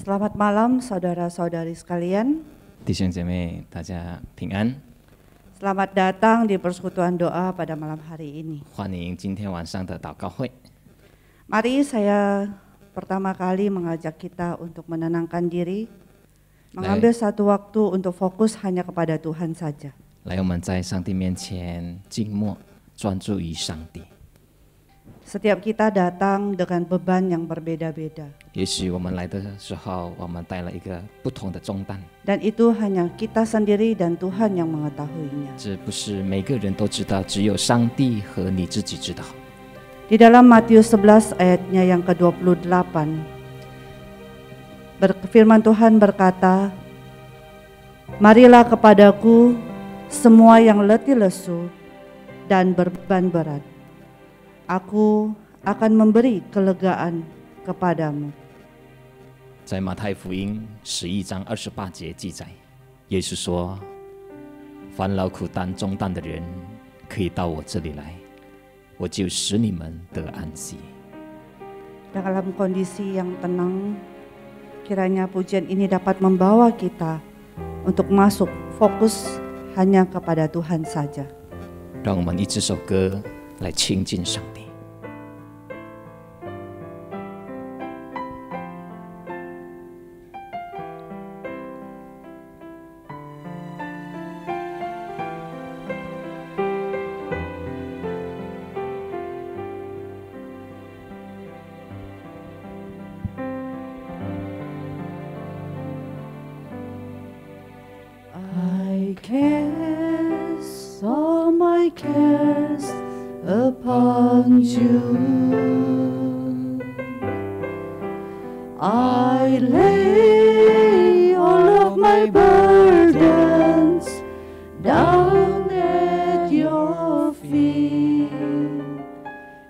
Selamat malam saudara-saudari sekalian. 弟兄姐妹，大家平安， Selamat datang di persekutuan doa pada malam hari ini. 欢迎今天晚上的祷告会。 Mari saya pertama kali mengajak kita untuk menenangkan diri, mengambil satu waktu untuk fokus hanya kepada Tuhan saja. 来，我们在上帝面前静默，专注于上帝。 Setiap kita datang dengan beban yang berbeda-beda. 也许我们来的时候，我们带了一个不同的重担， Dan itu hanya kita sendiri dan Tuhan yang mengetahuinya. 这不是每个人都知道，只有上帝和你自己知道。 Di dalam Matius 11 ayatnya yang ke-28, firman Tuhan berkata, "Marilah kepadaku semua yang letih lesu dan berbeban berat. Aku akan memberi kelegaan kepadamu." 在马太福音11章28节记载，耶稣说：“凡劳苦担重担的人，可以到我这里来，我就使你们得安息。” Dalam kondisi yang tenang, kiranya pujian ini dapat membawa kita untuk masuk fokus hanya kepada Tuhan saja. 让我们以这首歌来亲近上帝。 I cast all my cares upon you. I lay all of my burdens down at your feet.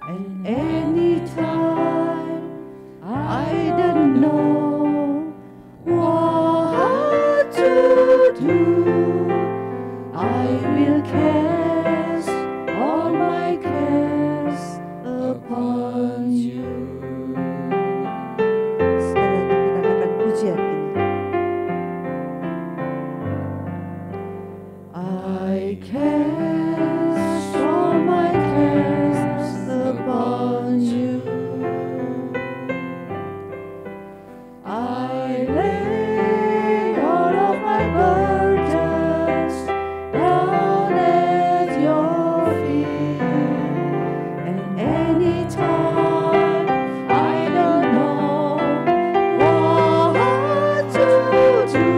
And anytime I don't know what to do, I will cast all my cares upon you. Sekali lagi kita akan pujian ini. I cast all my cares upon you. I lay all of my burdens down at your feet. And anytime I don't know what to do,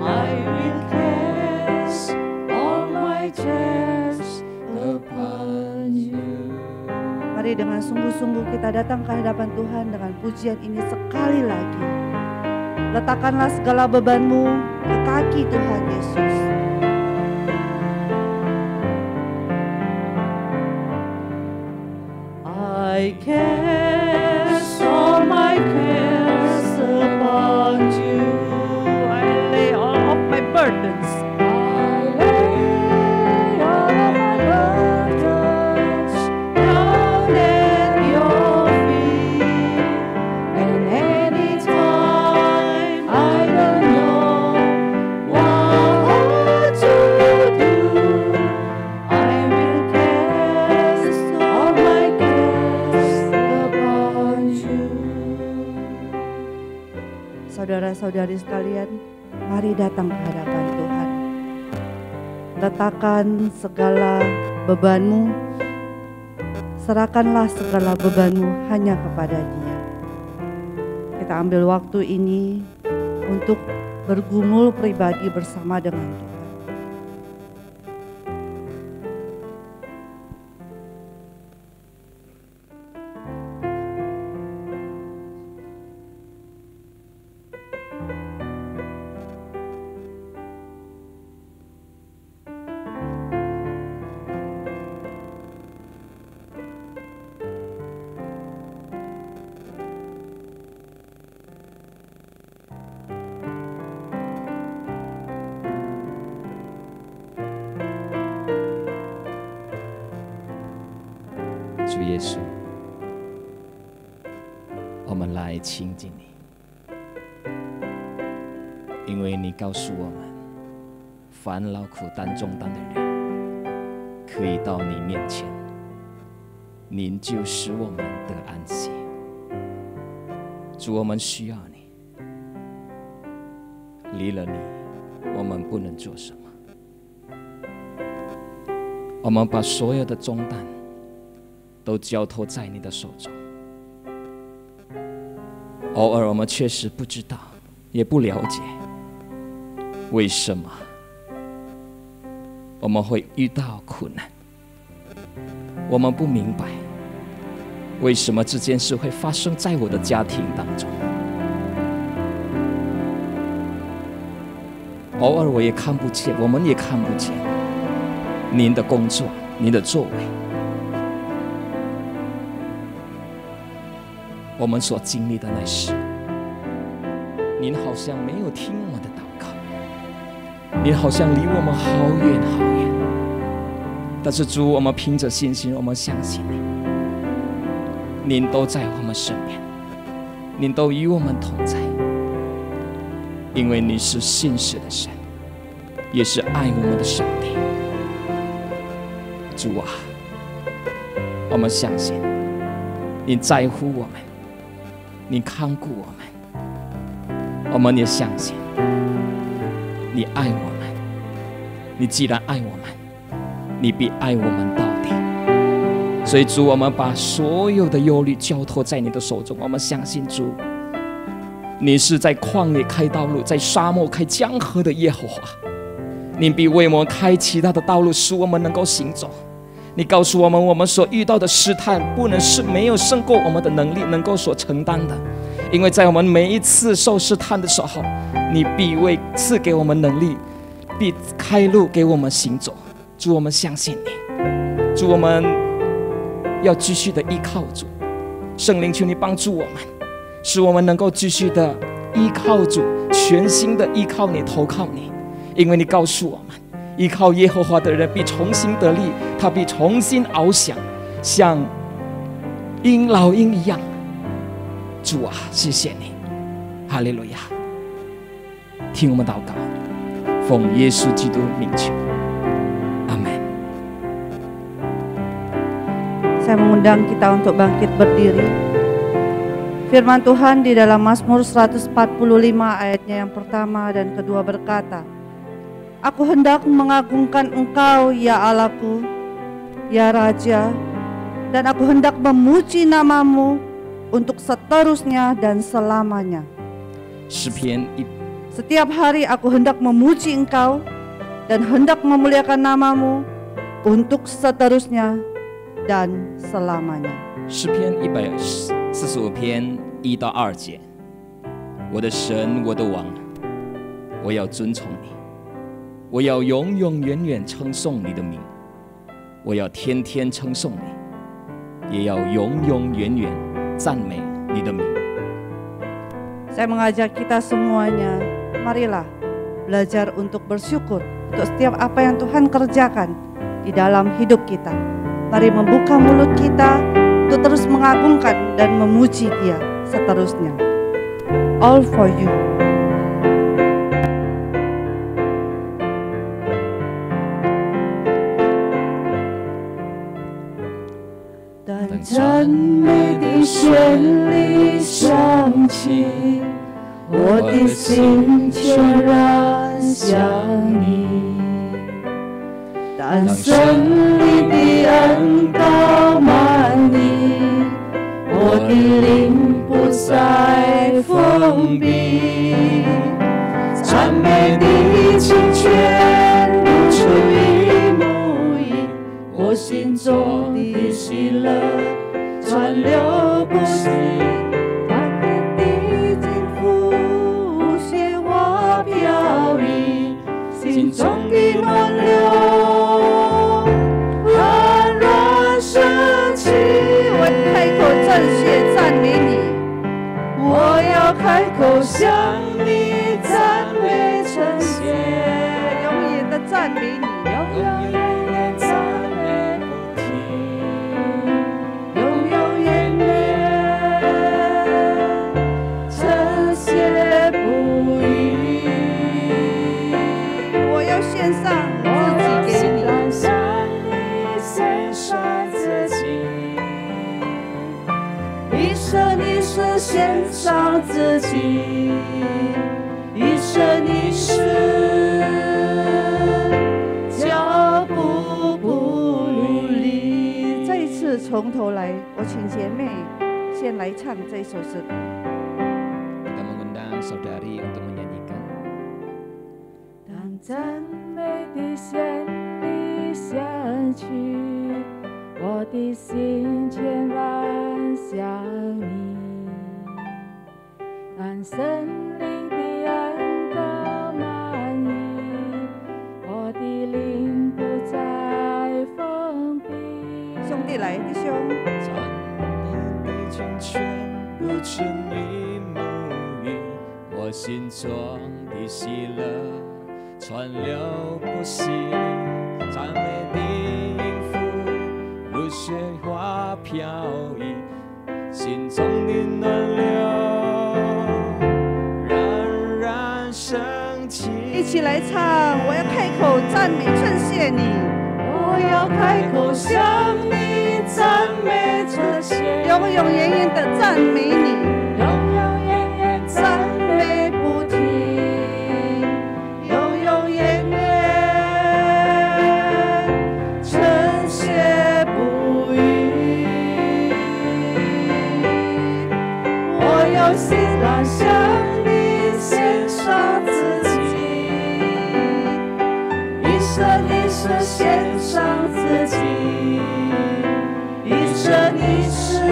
I will cast all my cares upon you. Mari dengan sungguh-sungguh kita datang ke hadapan Tuhan dengan pujian ini sekali lagi. Letakkanlah segala bebanmu ke kaki Tuhan Yesus. I cast all my cares upon you. I lay all of my burdens. I lay all of my burdens down at your feet. And anytime I don't know what to do, I will cast all my cares upon you. Saudara-saudari sekalian, mari datang ke hadapan Tuhan. Letakkan segala bebanmu, serahkanlah segala bebanmu hanya kepada Dia. Kita ambil waktu ini untuk bergumul pribadi bersama dengan Tuhan.主耶稣，我们来亲近你。因为你告诉我们，凡劳苦担重担的人，可以到你面前，您就使我们得安息。主，我们需要你，离了你，我们不能做什么。我们把所有的重担都交托在你的手中。偶尔我们确实不知道，也不了解为什么我们会遇到苦难，我们不明白为什么这件事会发生在我的家庭当中。偶尔我也看不见，我们也看不见您的工作，您的作为，我们所经历的那事，您好像没有听我的祷告，您好像离我们好远好远。但是主，我们凭着信心，我们相信你，您都在我们身边，您都与我们同在，因为你是信实的神，也是爱我们的上帝。主啊，我们相信你在乎我们，你看顾我们，我们也相信你爱我们。你既然爱我们，你必爱我们到底。所以主，我们把所有的忧虑交托在你的手中。我们相信主，你是在旷野开道路，在沙漠开江河的耶和华。你必为我们开其他的道路，使我们能够行走。你告诉我们，我们所遇到的试探没有胜过我们的能力能够所承担的，因为在我们每一次受试探的时候，你必为赐给我们能力，必开路给我们行走。主，我们相信你。主，我们要继续的依靠主。圣灵，求你帮助我们，使我们能够继续的依靠主，全心的依靠你，投靠你。因为你告诉我们，依靠耶和华的人必重新得力，他必重新翱翔，像老鹰一样。主啊，谢谢你，哈利路亚！听我们祷告，奉耶稣基督名求，阿门。Saya mengundang kita untuk bangkit berdiri. Firman Tuhan di dalam Mazmur 145 ayatnya yang pertama dan kedua berkata, Aku hendak mengagungkan Engkau, ya Allahku, ya Raja, dan aku hendak memuji nama-Mu untuk seterusnya dan selamanya. Setiap hari aku hendak memuji Engkau dan hendak memuliakan nama-Mu untuk seterusnya dan selamanya. 诗篇145篇1到2节，我的神，我的王，我要尊崇你。我要永永远远称颂你的名，我要天天称颂你，也要永永远远赞美你的名。 Saya mengajak kita semuanya, marilah belajar untuk bersyukur untuk setiap apa yang Tuhan kerjakan di dalam hidup kita. Mari membuka mulut kita untuk terus mengagungkan dan memuji Dia seterusnya. All for you.当赞美的旋律响起，我的心全然向你。当胜利的恩膏满溢，我的灵不再封闭。赞美的清泉如出于牧营，我心中的喜乐川流不息。满天的金福显我飘逸，心中的暖流安然升起。我开口正确赞美你，我要开口向你赞美称谢，永远的赞美你，永永远远赞美不停，永永远远称谢不渝。是献上自己，一生一世，脚步不离。再一次从头来，我请姐妹先来唱这首诗歌。Kita mengundang saudari untuk menyanyikan. 当赞美的旋律响起，我的心全然向你。当圣灵的恩膏满溢，我的灵不再封闭。兄弟来，弟兄。赞你的君权如春雨沐浴，我心中的喜乐川流不息，赞美的音符如雪花飘逸，心中的暖流冉冉升起。一起来唱，我要开口赞美称谢你，我要开口向你赞美这些，永永远远的赞美你，永永远远赞美不停，永永远远称谢不渝。我要欣然向你献上自己，一生一世献上自己，一生一世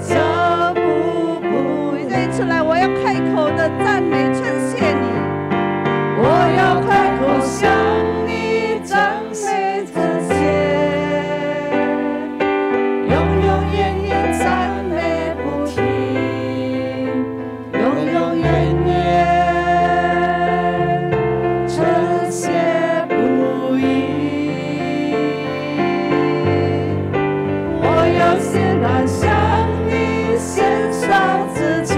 脚步不渝。这一次来，我要开口的赞美称谢你，我要开口向你赞美这些，永永远远赞美不停，永永远远称谢不渝。我要欣然向你献上自己，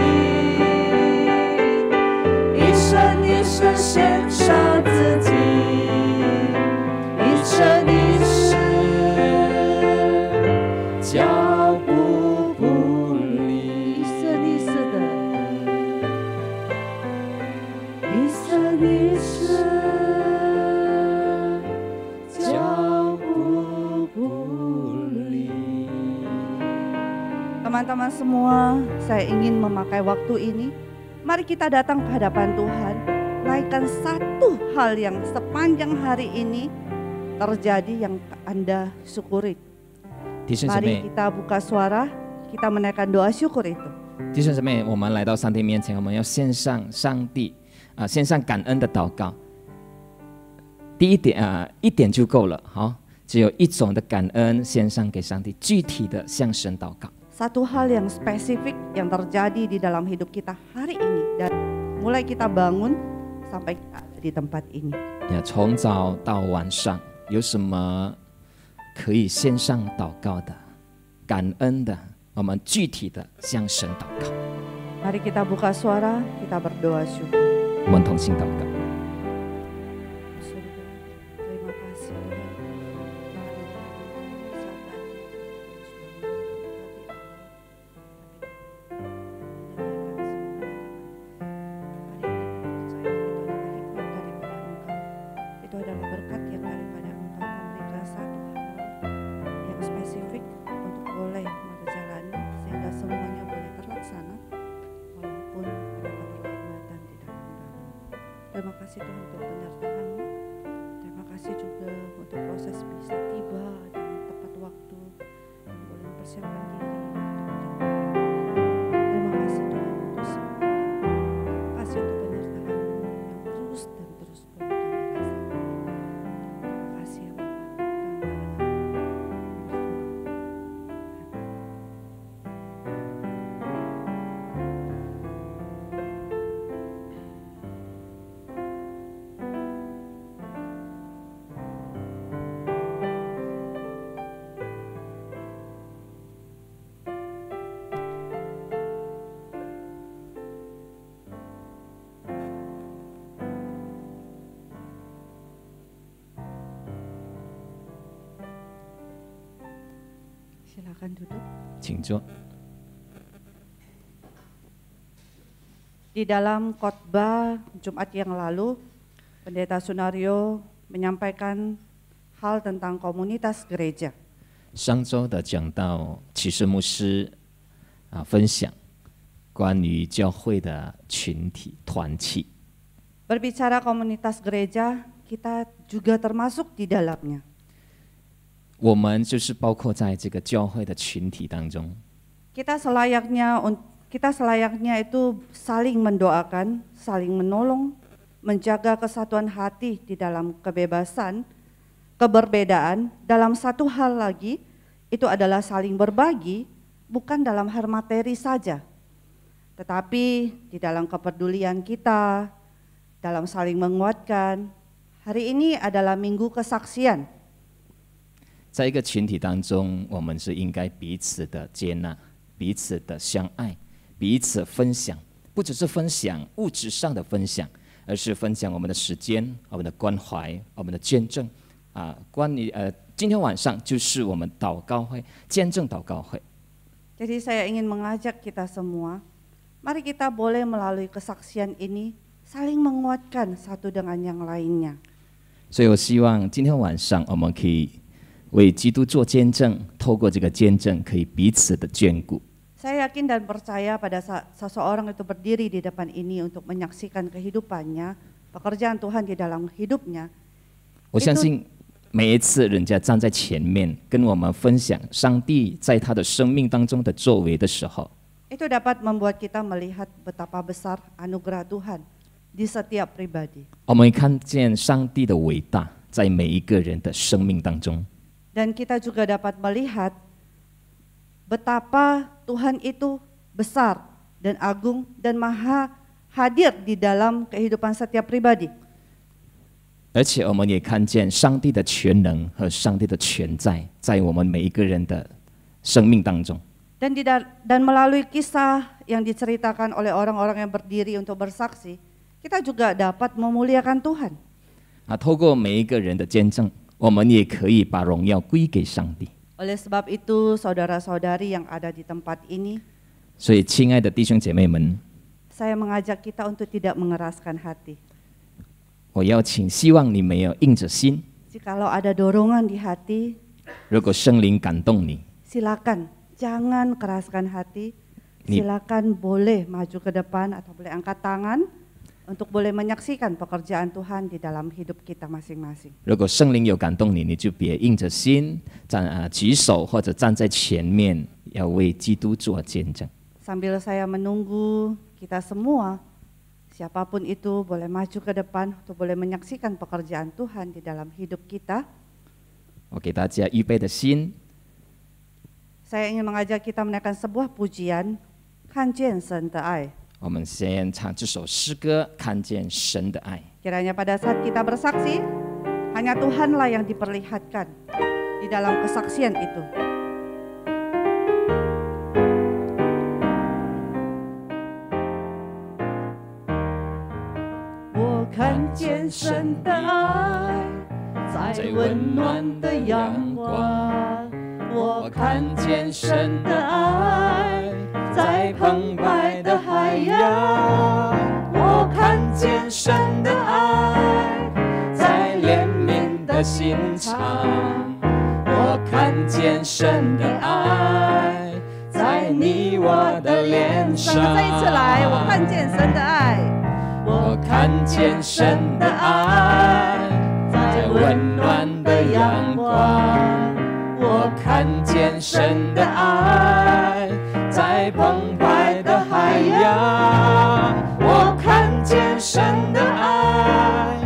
一生一世献上自己，一生一世脚步不离。一生一世的，一生一世脚步不离。Teman-teman semua, saya ingin memakai waktu ini. Mari kita datang ke hadapan Tuhan. Naikkan satu hal yang sepanjang hari ini terjadi yang Anda syukuri. 弟兄姊 Mari 妹， kita buka suara, kita menaikkan doa syukur itu. 弟兄姊妹，我们来到上帝面前，我们要献上上帝献上感恩的祷告。第一点一点就够了，好，只有一种的感恩献上给上帝，具体的向神祷告。 Satu hal yang spesifik yang terjadi di dalam hidup kita hari ini, dan mulai kita bangun sampai kita ada di tempat ini. 从早到晚上，有什么可以献上祷告的、感恩的，我们具体的向神祷告。 Mari kita buka suara, kita berdoa syukur. 我们同心祷告。 Terima kasih itu adalah berkat yang daripada Engkau memberikan satu hal yang spesifik untuk boleh menjalani sehingga semuanya boleh terlaksana walaupun ada keterlambatan di dalam kami. Terima kasih Tuhan untuk penyertaan-Mu. Terima kasih juga untuk proses bisa tiba dengan tepat waktu dan boleh mempersiapkan diri untuk menjalani. Terima kasih Tuhan untuk semua. Terima kasih untuk penyertaan-Mu yang terus dan terus boleh kami rasakan. Terima kasih ya Bapak. Dalam nama Silakan duduk. 请坐。Di dalam khotbah Jumat yang lalu, Pendeta Sunario menyampaikan hal tentang komunitas gereja. 上周的讲到，启示牧师分享关于教会的群体团契。 Berbicara komunitas gereja, kita juga termasuk di dalamnya. 我们就是包括在这个教会的群体当中。 Kita selayaknya itu saling mendoakan, saling menolong, menjaga kesatuan hati di dalam kebebasan, keberbedaan. Dalam satu hal lagi, itu adalah saling berbagi, bukan dalam hal materi saja, tetapi di dalam kepedulian kita, dalam saling menguatkan. Hari ini adalah minggu kesaksian. 在一个群体当中，我们是应该彼此的接纳，彼此的相爱，彼此分享，不只是分享物质上的分享，而是分享我们的时间、我们的关怀、我们的见证。今天晚上就是我们祷告会，见证祷告会。 Jadi saya ingin mengajak kita semua, mari kita boleh melalui kesaksian ini saling menguatkan satu dengan yang lainnya. 所以我希望今天晚上我们可以为基督做见证，透过这个见证可以彼此的眷顾。 Saya yakin dan percaya pada saat seseorang itu berdiri di depan ini untuk menyaksikan kehidupannya, pekerjaan Tuhan di dalam hidupnya. 我相信每一次人家站在前面跟我们分享上帝在他的生命当中的作为的时候， Itu dapat membuat kita melihat betapa besar anugerah Tuhan di setiap pribadi. 我们会看见上帝的伟大在每一个人的生命当中。 Dan kita juga dapat melihat betapa Tuhan itu besar dan agung dan maha hadir di dalam kehidupan setiap pribadi. 而且我们也看见上帝的全能和上帝的全在，在我们每一个人的生命当中。 Dan melalui kisah yang diceritakan oleh orang-orang yang berdiri untuk bersaksi, kita juga dapat memuliakan Tuhan. 透过每一个人的见证，我们也可以把荣耀归给上帝。 Oleh sebab itu, saudara-saudari yang ada di tempat ini, 所以，亲爱的弟兄姐妹们， saya mengajak kita untuk tidak mengeraskan hati. 我邀请，希望你没有硬着心。 Jikalau ada dorongan di hati, 如果圣灵感动你， silakan jangan keraskan hati. Silakan boleh maju ke depan atau boleh angkat tangan untuk boleh menyaksikan pekerjaan Tuhan di dalam hidup kita masing-masing. 如果圣灵有感动你，你就别硬着心举手或者站在前面，要为基督做见证。 Sambil saya menunggu, kita semua, siapapun itu boleh maju ke depan untuk boleh menyaksikan pekerjaan Tuhan di dalam hidup kita. 我给大家预备的心， Saya ingin mengajak kita menaikkan sebuah pujian, 看见神的爱。 我们先唱这首诗歌，看见神的爱。 Kiranya pada saat kita bersaksi, hanya Tuhanlah yang diperlihatkan di dalam kesaksian itu. 我看见神的爱，在温暖的阳光。我看见神的爱，在澎湃的海洋。我看见神的爱，在怜悯的心肠。我看见神的爱，在你我的脸上。再一次来，我看见神的爱。我看见神的爱，在温暖的阳光。我看见神的爱，在澎湃的海洋。我看见神的爱，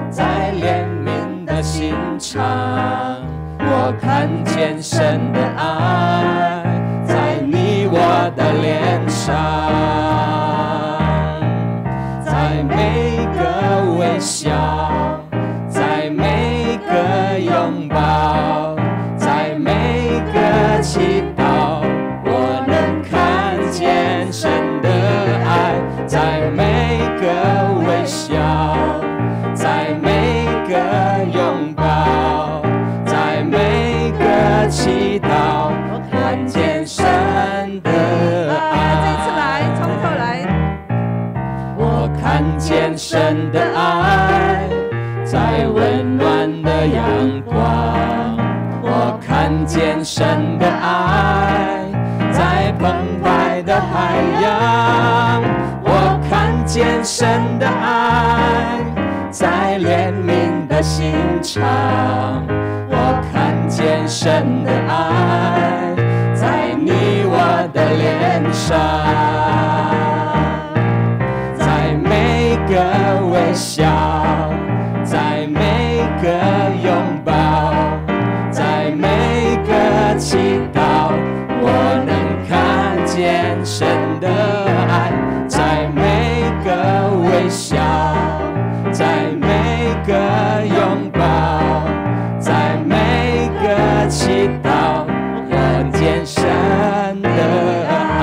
在怜悯的心肠。我看见神的爱，在你我的脸上，在每个微笑，在每个拥抱，在每个祈祷，我能看见神的爱，在每个微笑，在每个拥抱，在每个祈祷，我看见神的爱。再次来，从头来。见神的爱在澎湃的海洋，我看见神的爱在怜悯的心肠，我看见神的爱在你我的脸上，在每个微笑，在每个拥抱，在每个祈祷，我能看见神的爱，在每个微笑，在每个拥抱，在每个祈祷，我看见神的爱，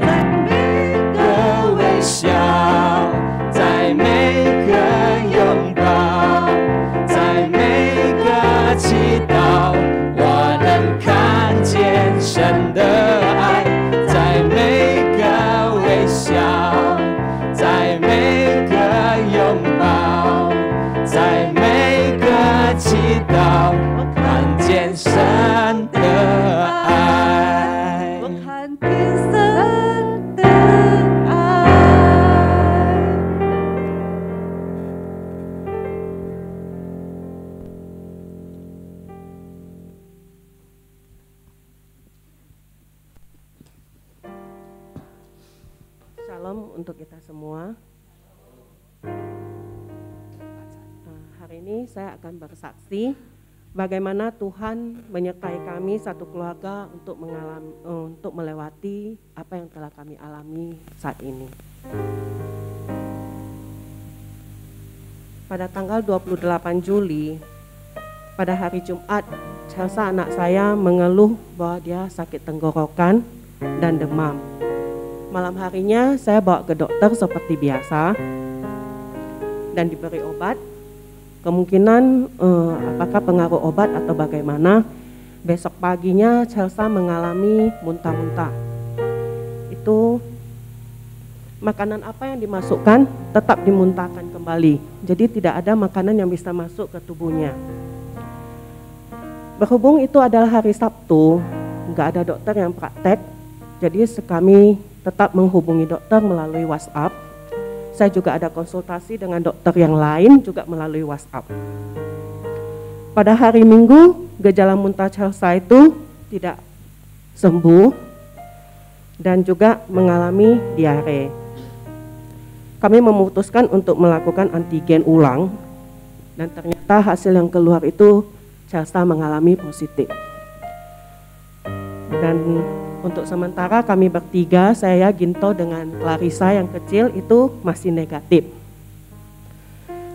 在每个微笑，在每个拥抱，在每个祈祷，我能看见神的爱，在每个微笑，在每个拥抱，在每个祈祷，我看见神的爱，我看见神的爱。Shalom untuk kita semua. Hari ini saya akan bersaksi bagaimana Tuhan menyertai kami satu keluarga untuk melewati apa yang telah kami alami saat ini. Pada tanggal 28 Juli, pada hari Jumat, Chelsea anak saya mengeluh bahwa dia sakit tenggorokan dan demam. Malam harinya saya bawa ke dokter seperti biasa dan diberi obat. Kemungkinan apakah pengaruh obat atau bagaimana, besok paginya Chelsea mengalami muntah-muntah. Itu makanan apa yang dimasukkan tetap dimuntahkan kembali. Jadi tidak ada makanan yang bisa masuk ke tubuhnya. Berhubung itu adalah hari Sabtu, nggak ada dokter yang praktek, jadi kami tetap menghubungi dokter melalui WhatsApp. Saya juga ada konsultasi dengan dokter yang lain juga melalui WhatsApp. Pada hari Minggu, gejala muntah Chelsea itu tidak sembuh dan juga mengalami diare. Kami memutuskan untuk melakukan antigen ulang dan ternyata hasil yang keluar itu Chelsea mengalami positif. Dan untuk sementara kami bertiga, saya, Ginto dengan Clarissa yang kecil itu masih negatif.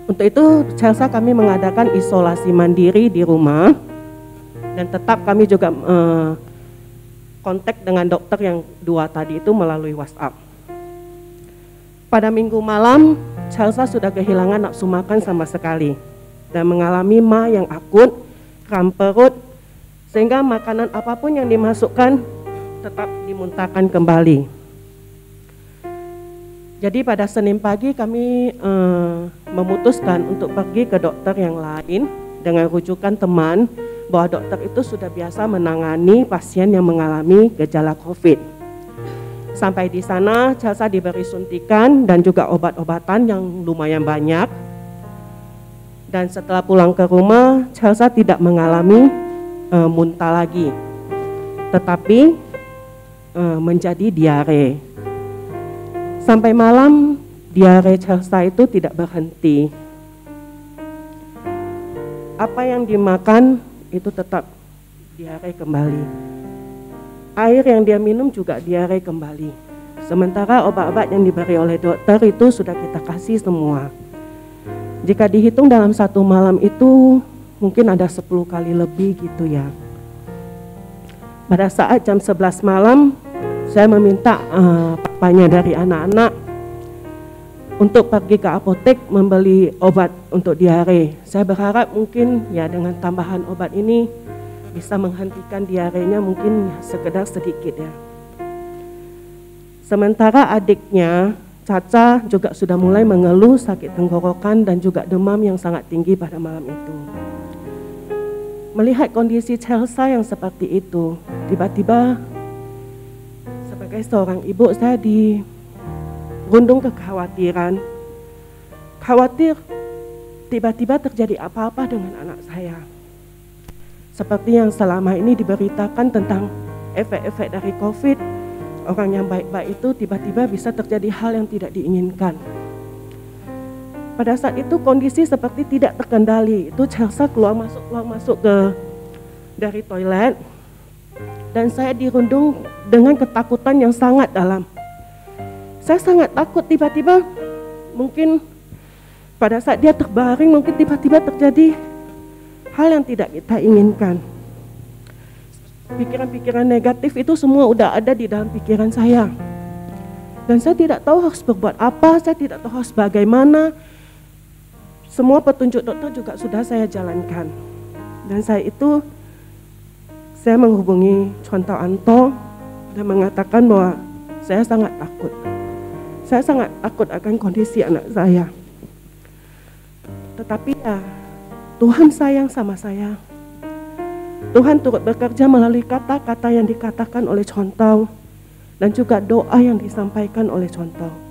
Untuk itu Chelsea kami mengadakan isolasi mandiri di rumah dan tetap kami juga kontak dengan dokter yang dua tadi itu melalui WhatsApp. Pada minggu malam Chelsea sudah kehilangan nafsu makan sama sekali dan mengalami ma yang akut, kram perut, sehingga makanan apapun yang dimasukkan tetap dimuntahkan kembali. Jadi pada Senin pagi kami memutuskan untuk pergi ke dokter yang lain dengan rujukan teman bahwa dokter itu sudah biasa menangani pasien yang mengalami gejala COVID. Sampai di sana Chelsea diberi suntikan dan juga obat-obatan yang lumayan banyak. Dan setelah pulang ke rumah Chelsea tidak mengalami muntah lagi, tetapi menjadi diare. Sampai malam diare Chelsea itu tidak berhenti. Apa yang dimakan itu tetap diare kembali. Air yang dia minum juga diare kembali. Sementara obat-obat yang diberi oleh dokter itu sudah kita kasih semua. Jika dihitung dalam satu malam itu mungkin ada 10 kali lebih gitu ya. Pada saat jam 11 malam saya meminta papanya dari anak-anak untuk pergi ke apotek membeli obat untuk diare. Saya berharap mungkin ya dengan tambahan obat ini bisa menghentikan diarenya mungkin sekedar sedikit ya. Sementara adiknya Caca juga sudah mulai mengeluh sakit tenggorokan dan juga demam yang sangat tinggi pada malam itu. melihat kondisi Chelsea yang seperti itu, tiba-tiba sebagai seorang ibu saya dirundung kekhawatiran. Khawatir tiba-tiba terjadi apa-apa dengan anak saya. Seperti yang selama ini diberitakan tentang efek-efek dari COVID, orang yang baik-baik itu tiba-tiba bisa terjadi hal yang tidak diinginkan. Pada saat itu kondisi seperti tidak terkendali. Itu Chelsea keluar masuk dari toilet, dan saya dirundung dengan ketakutan yang sangat dalam. Saya sangat takut tiba-tiba, mungkin pada saat dia terbaring mungkin tiba-tiba terjadi hal yang tidak kita inginkan. Pikiran-pikiran negatif itu semua udah ada di dalam pikiran saya. Dan saya tidak tahu harus berbuat apa, saya tidak tahu harus bagaimana. Semua petunjuk dokter juga sudah saya jalankan. Dan saya menghubungi Contoh Anto dan mengatakan bahwa saya sangat takut. Saya sangat takut akan kondisi anak saya. Tetapi ya, Tuhan sayang sama saya. Tuhan turut bekerja melalui kata-kata yang dikatakan oleh Contoh dan juga doa yang disampaikan oleh Contoh.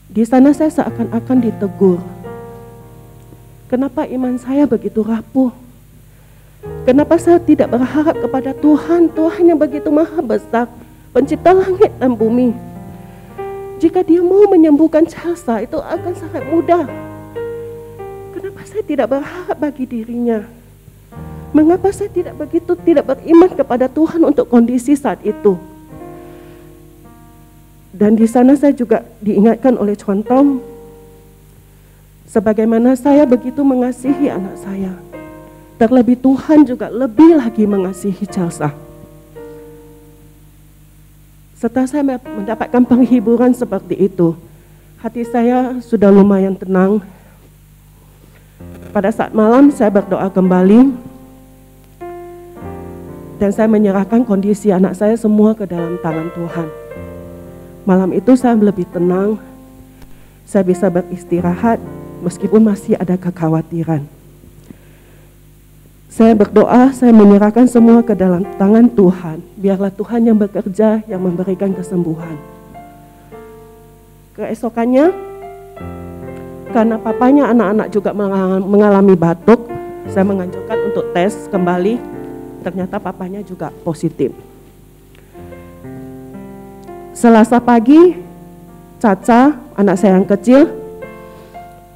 Di sana saya seakan-akan ditegur. Kenapa iman saya begitu rapuh? Kenapa saya tidak berharap kepada Tuhan, Tuhan yang begitu maha besar, pencipta langit dan bumi? Jika Dia mau menyembuhkan Chelsea, itu akan sangat mudah. Kenapa saya tidak berharap bagi dirinya? Mengapa saya tidak beriman kepada Tuhan untuk kondisi saat itu? Dan di sana saya juga diingatkan oleh Contoh, sebagaimana saya begitu mengasihi anak saya, terlebih Tuhan juga lebih lagi mengasihi Chelsea. Setelah saya mendapatkan penghiburan seperti itu, hati saya sudah lumayan tenang. Pada saat malam saya berdoa kembali, dan saya menyerahkan kondisi anak saya semua ke dalam tangan Tuhan. Malam itu saya lebih tenang, saya bisa beristirahat meskipun masih ada kekhawatiran. Saya berdoa, saya menyerahkan semua ke dalam tangan Tuhan. Biarlah Tuhan yang bekerja, yang memberikan kesembuhan. Keesokannya, karena papanya anak-anak juga mengalami batuk, saya menganjurkan untuk tes kembali. Ternyata papanya juga positif. Selasa pagi, Caca, anak saya yang kecil,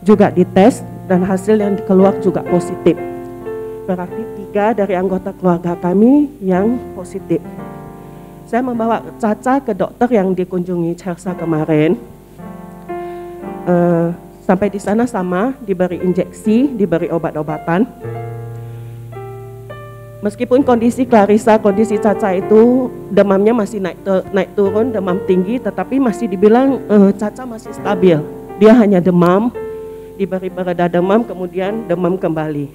juga dites dan hasil yang keluar juga positif. Berarti 3 dari anggota keluarga kami yang positif. Saya membawa Caca ke dokter yang dikunjungi Chelsea kemarin. Sampai di sana sama, diberi injeksi, diberi obat-obatan. Meskipun kondisi Clarissa, kondisi Caca itu demamnya masih naik turun, demam tinggi, tetapi masih dibilang Caca masih stabil. Dia hanya demam, diberi pereda demam, kemudian demam kembali.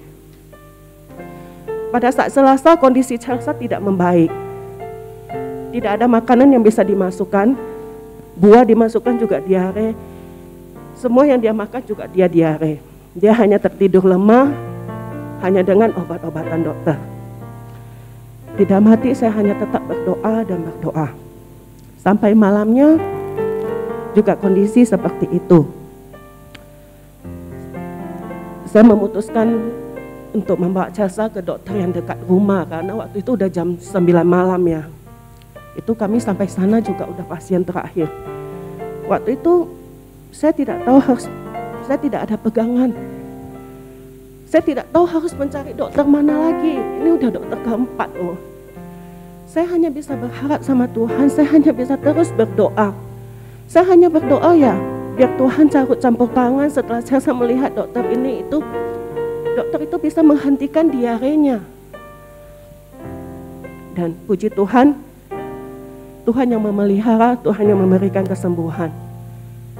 Pada saat Selasa kondisi Chelsea tidak membaik. Tidak ada makanan yang bisa dimasukkan, buah dimasukkan juga diare. Semua yang dia makan juga dia diare. Dia hanya tertidur lemah, hanya dengan obat-obatan dokter. Di dalam hati saya hanya tetap berdoa dan berdoa. Sampai malamnya juga kondisi seperti itu. Saya memutuskan untuk membawa Chelsea ke dokter yang dekat rumah karena waktu itu udah jam 9 malam ya. Itu kami sampai sana juga udah pasien terakhir. Waktu itu saya tidak ada pegangan. Saya tidak tahu harus mencari dokter mana lagi. Ini udah dokter keempat loh. Saya hanya bisa berharap sama Tuhan. Saya hanya bisa terus berdoa. Saya hanya berdoa ya, biar Tuhan campur tangan setelah saya melihat dokter itu bisa menghentikan diarenya. Dan puji Tuhan, Tuhan yang memelihara, Tuhan yang memberikan kesembuhan.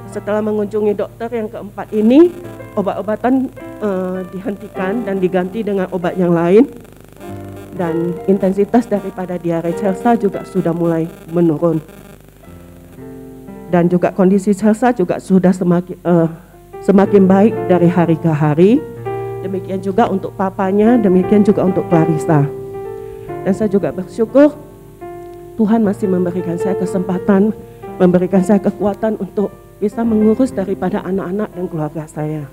Setelah mengunjungi dokter yang keempat ini, obat-obatan dihentikan dan diganti dengan obat yang lain. Dan intensitas daripada diare Chelsea juga sudah mulai menurun. Dan juga kondisi Chelsea juga sudah semakin baik dari hari ke hari. Demikian juga untuk papanya, demikian juga untuk Clarissa. Dan saya juga bersyukur Tuhan masih memberikan saya kesempatan, memberikan saya kekuatan untuk bisa mengurus daripada anak-anak dan keluarga saya.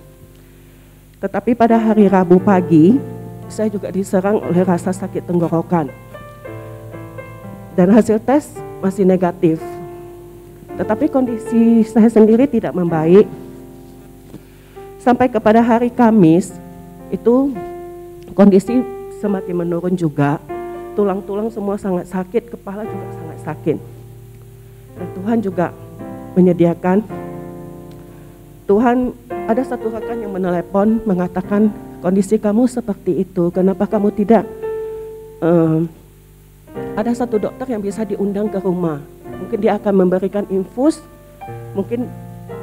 Tetapi pada hari Rabu pagi, saya juga diserang oleh rasa sakit tenggorokan. Dan hasil tes masih negatif. Tetapi kondisi saya sendiri tidak membaik. Sampai kepada hari Kamis, itu kondisi semakin menurun juga. Tulang-tulang semua sangat sakit, kepala juga sangat sakit. Dan Tuhan juga menyediakan. Tuhan, ada satu rekan yang menelepon mengatakan, kondisi kamu seperti itu, kenapa kamu tidak ada satu dokter yang bisa diundang ke rumah. Mungkin dia akan memberikan infus, mungkin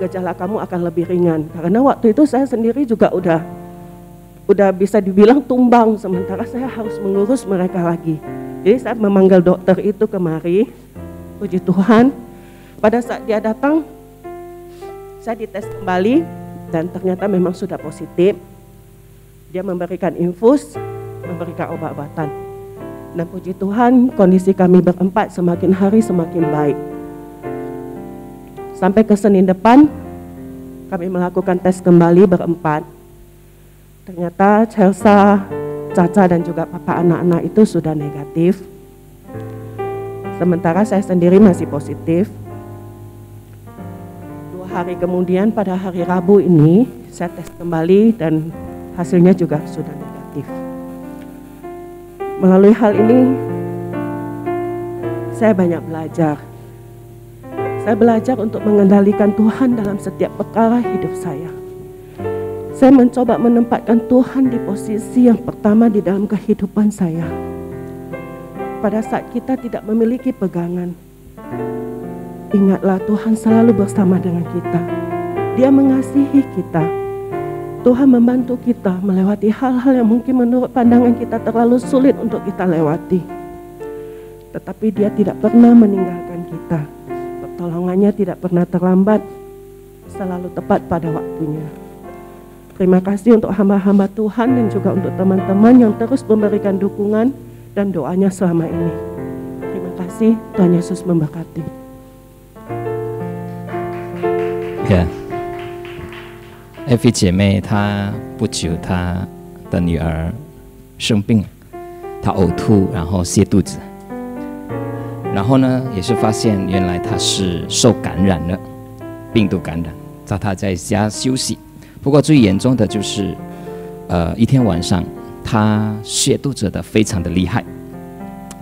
gejala kamu akan lebih ringan. Karena waktu itu saya sendiri juga udah bisa dibilang tumbang, sementara saya harus mengurus mereka lagi. Jadi saya memanggil dokter itu kemari. Puji Tuhan, pada saat dia datang, saya dites kembali dan ternyata memang sudah positif. Dia memberikan infus, memberikan obat-obatan. Dan puji Tuhan, kondisi kami berempat semakin hari semakin baik. Sampai ke Senin depan, kami melakukan tes kembali berempat. Ternyata Chelsea, Caca dan juga papa anak-anak itu sudah negatif. Sementara saya sendiri masih positif. 2 hari kemudian pada hari Rabu ini saya tes kembali dan hasilnya juga sudah negatif. Melalui hal ini saya banyak belajar. Saya belajar untuk mengendalikan Tuhan dalam setiap perkara hidup saya. Saya mencoba menempatkan Tuhan di posisi yang pertama di dalam kehidupan saya. Pada saat kita tidak memiliki pegangan, ingatlah Tuhan selalu bersama dengan kita. Dia mengasihi kita. Tuhan membantu kita melewati hal-hal yang mungkin menurut pandangan kita terlalu sulit untuk kita lewati. Tetapi Dia tidak pernah meninggalkan kita. Pertolongannya tidak pernah terlambat, selalu tepat pada waktunya. Terima kasih untuk hamba-hamba Tuhan dan juga untuk teman-teman yang terus memberikan dukungan dan doanya selama ini. Terima kasih, Tuhan Yesus memberkati. Yeah. Effie 姐妹她不久她的女儿生病，她呕吐然后泻肚子，然后呢也是发现原来她是受感染了，病毒感染，叫她在家休息。不过最严重的就是一天晚上她泻肚子的非常的厉害，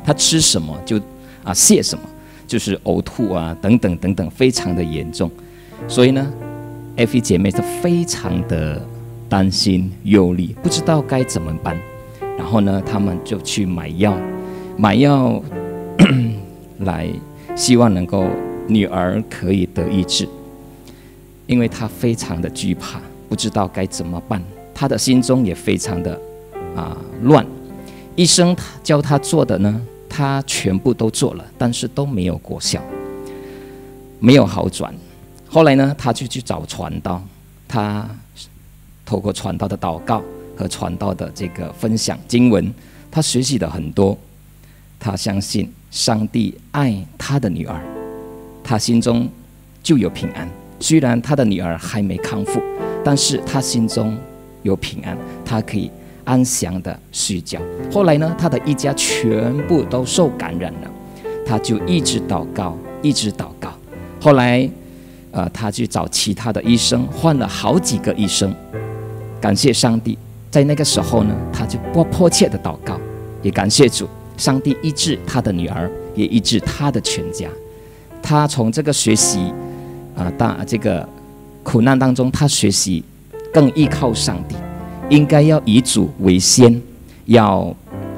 她吃什么就泻什么，就是呕吐啊等等等等，非常的严重。所以呢Effie 姐妹是非常的担心忧虑，不知道该怎么办。然后呢他们就去买药来希望能够女儿可以得医治，因为她非常的惧怕，不知道该怎么办，她的心中也非常的乱。医生教她做的呢，她全部都做了，但是都没有果效，没有好转。后来呢，她就去找传道，她透过传道的祷告和传道的这个分享经文，她学习的很多。她相信上帝爱她的女儿，她心中就有平安。虽然她的女儿还没康复，但是她心中有平安，她可以安详的睡觉。后来呢，她的一家全部都受感染了，她就一直祷告，一直祷告。后来她去找其他的医生，换了好几个医生。感谢上帝，在那个时候呢，她就迫切的祷告，也感谢主，上帝医治她的女儿，也医治她的全家。她从这个学习这个苦难当中，她学习更依靠上帝，应该要以主为先，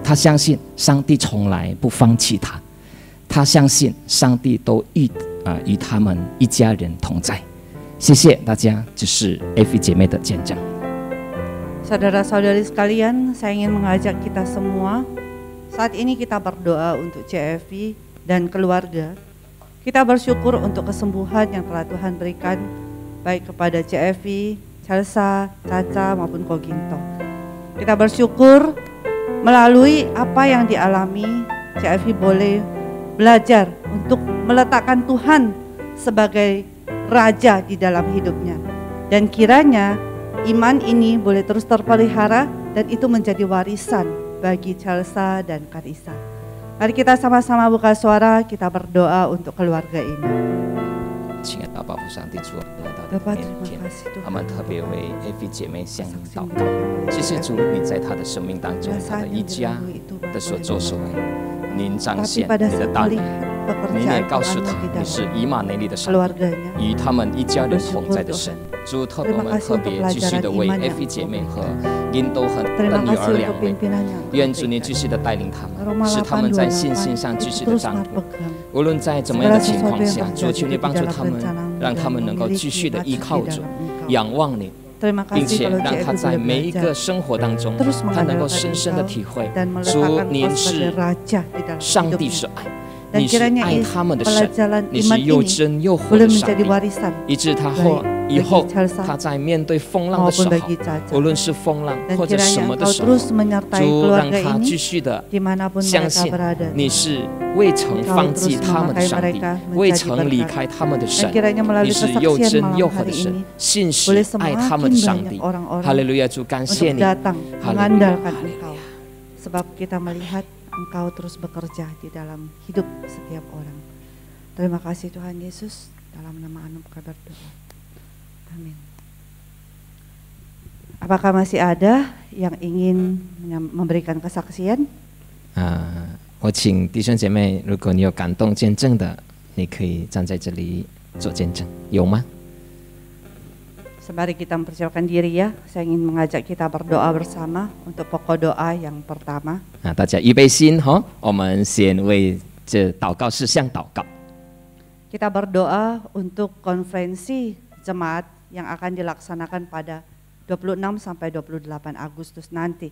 她相信上帝从来不放弃她，她相信上帝都与他们一家人同在。谢谢大家，这是 Effie 姐妹的见证。Saudara-saudari sekalian, saya ingin mengajak kita semua saat ini kita berdoa untuk CFI dan keluarga. Kita bersyukur untuk kesembuhan yang telah Tuhan berikan baik kepada CFI, Chelsea, Caca maupun Koginto. Kita bersyukur melalui apa yang dialami, Cik Evi boleh belajar untuk meletakkan Tuhan sebagai Raja di dalam hidupnya. Dan kiranya iman ini boleh terus terpelihara dan itu menjadi warisan bagi Chelsea dan Karissa. Mari kita sama-sama buka suara, kita berdoa untuk keluarga ini. 亲爱的爸父上帝主，来到你 Bapak 的面 terima 前， kasih 我 Tuhan. 们特别为 AV 姐妹向你祷 Saksi 告。 boleh 谢谢 kita 主，你在她的生命当中，她的 Rasanya 一家 dilalui itu 的所 boleh 作所为， dilalui. 您彰 Tapi 显 pada 你的 saat 大能， melihat 你 pekerjaan 也告诉 Tuhan 她 di 你是 dalam 以马内利的上帝， keluarganya. 与他们一家人 Bersyukur 同在的神 Tuhan.。主，特 Terima 我们 kasih 特 untuk 别继续的 pelajaran 为 iman yang AV 姐妹 Engkau 和印都和的 Terima 女 kasih 儿 untuk 两位， pimpinan yang Engkau 愿主您 berikan. 继续的带领他们， Roma 使他们在信 828心上继 itu 续的 terus 长大。 berpegang. 无论在怎么样的 Segala 情 sesuatu 况 yang 下，主 terjadi 求你 di 帮助 dalam 他们， rencana-Mu 让他 dan 们能够继续的 memiliki 依 maju 靠 di 主， dalam Engkau. 仰望你， Terima 并 kasih 且 kalau 让 Cik 他 Evi 在 boleh 每一个 belajar 生活当中， terus 他能够 mengandalkan 深深的 Engkau 体会， dan 主 meletakkan 您 Engkau 是 sebagai Raja di dalam 上帝 hidupnya. 是爱， Dan 你是 kiranya 爱他们的神， pelajaran 你是 iman 又 ini 真又活 boleh 的上 menjadi 帝， warisan 以致他 baik 以后 bagi Chelsea 他在面对风浪的时 maupun 候， bagi Caca. 无论是风浪 Dan 或者什 kiranya 么的 Engkau 时候， terus menyertai 主让 keluarga 他继 ini 续的 dimanapun 相 mereka 信 berada. 你是未曾放弃他们的上帝，未曾离开他们的 Dan 神， kiranya 你 melalui 是又 kesaksian 真又 malam 活的 hari 神 ini，信 boleh 实爱他们 semakin 的上 banyak 帝。 orang-orang 哈利路亚，主感谢 untuk 你， datang 哈利路亚， mengandalkan 哈利路 Engkau. 亚。 Sebab kita melihat Engkau terus bekerja di dalam hidup setiap orang. Terima kasih Tuhan Yesus, dalam nama Anu kami berdoa. Amin. Apakah masih ada yang ingin memberikan kesaksian? 我请弟兄姐妹，如果你有感动见证的，你可以站在这里做见证，有吗？ Sembari kita mempersiapkan diri ya, saya ingin mengajak kita berdoa bersama untuk pokok doa yang pertama. 大家预备心哈，我们先为这祷告事项祷告。 Kita berdoa untuk konferensi jemaat yang akan dilaksanakan pada 26 sampai 28 Agustus nanti.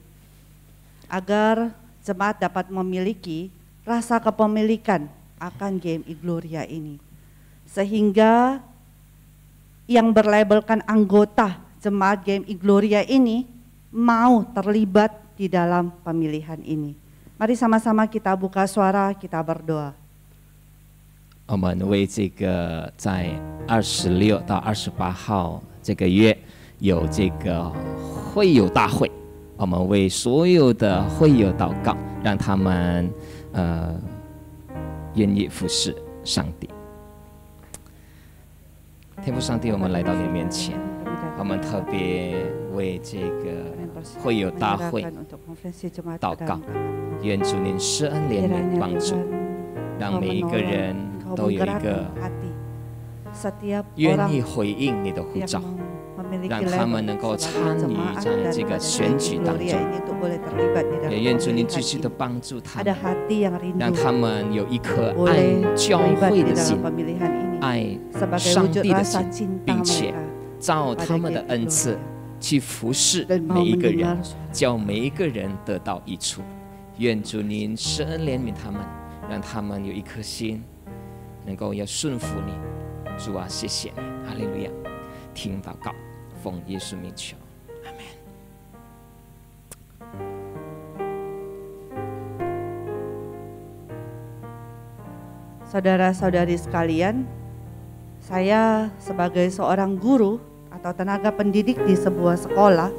Agar jemaat dapat memiliki rasa kepemilikan akan GMI Gloria ini. Sehingga yang berlabelkan anggota jemaat GMI Gloria ini mau terlibat di dalam pemilihan ini. Mari sama-sama kita buka suara, kita berdoa. 我们为这个在26到28号这个月有这个会友大会，我们为所有的会友祷告，让他们愿意服侍上帝。天父上帝，我们来到你面前，我们特别为这个会友大会祷告，愿主您施恩怜悯帮助，让每一个人都有一个愿意回应你的呼召，让他们能够参与在这个选举当中。也愿主您继续的帮助他们，让他们有一颗爱教会的心，爱上帝的心，并且照他们的恩赐去服侍每一个人，叫每一个人得到益处。愿主您施恩怜悯他们，让他们有一颗心能够要顺服你。主啊，谢谢你，哈利路亚！听祷告，奉耶稣名求，阿门。 Saudara-saudari sekalian, saya sebagai seorang guru atau tenaga pendidik di sebuah sekolah,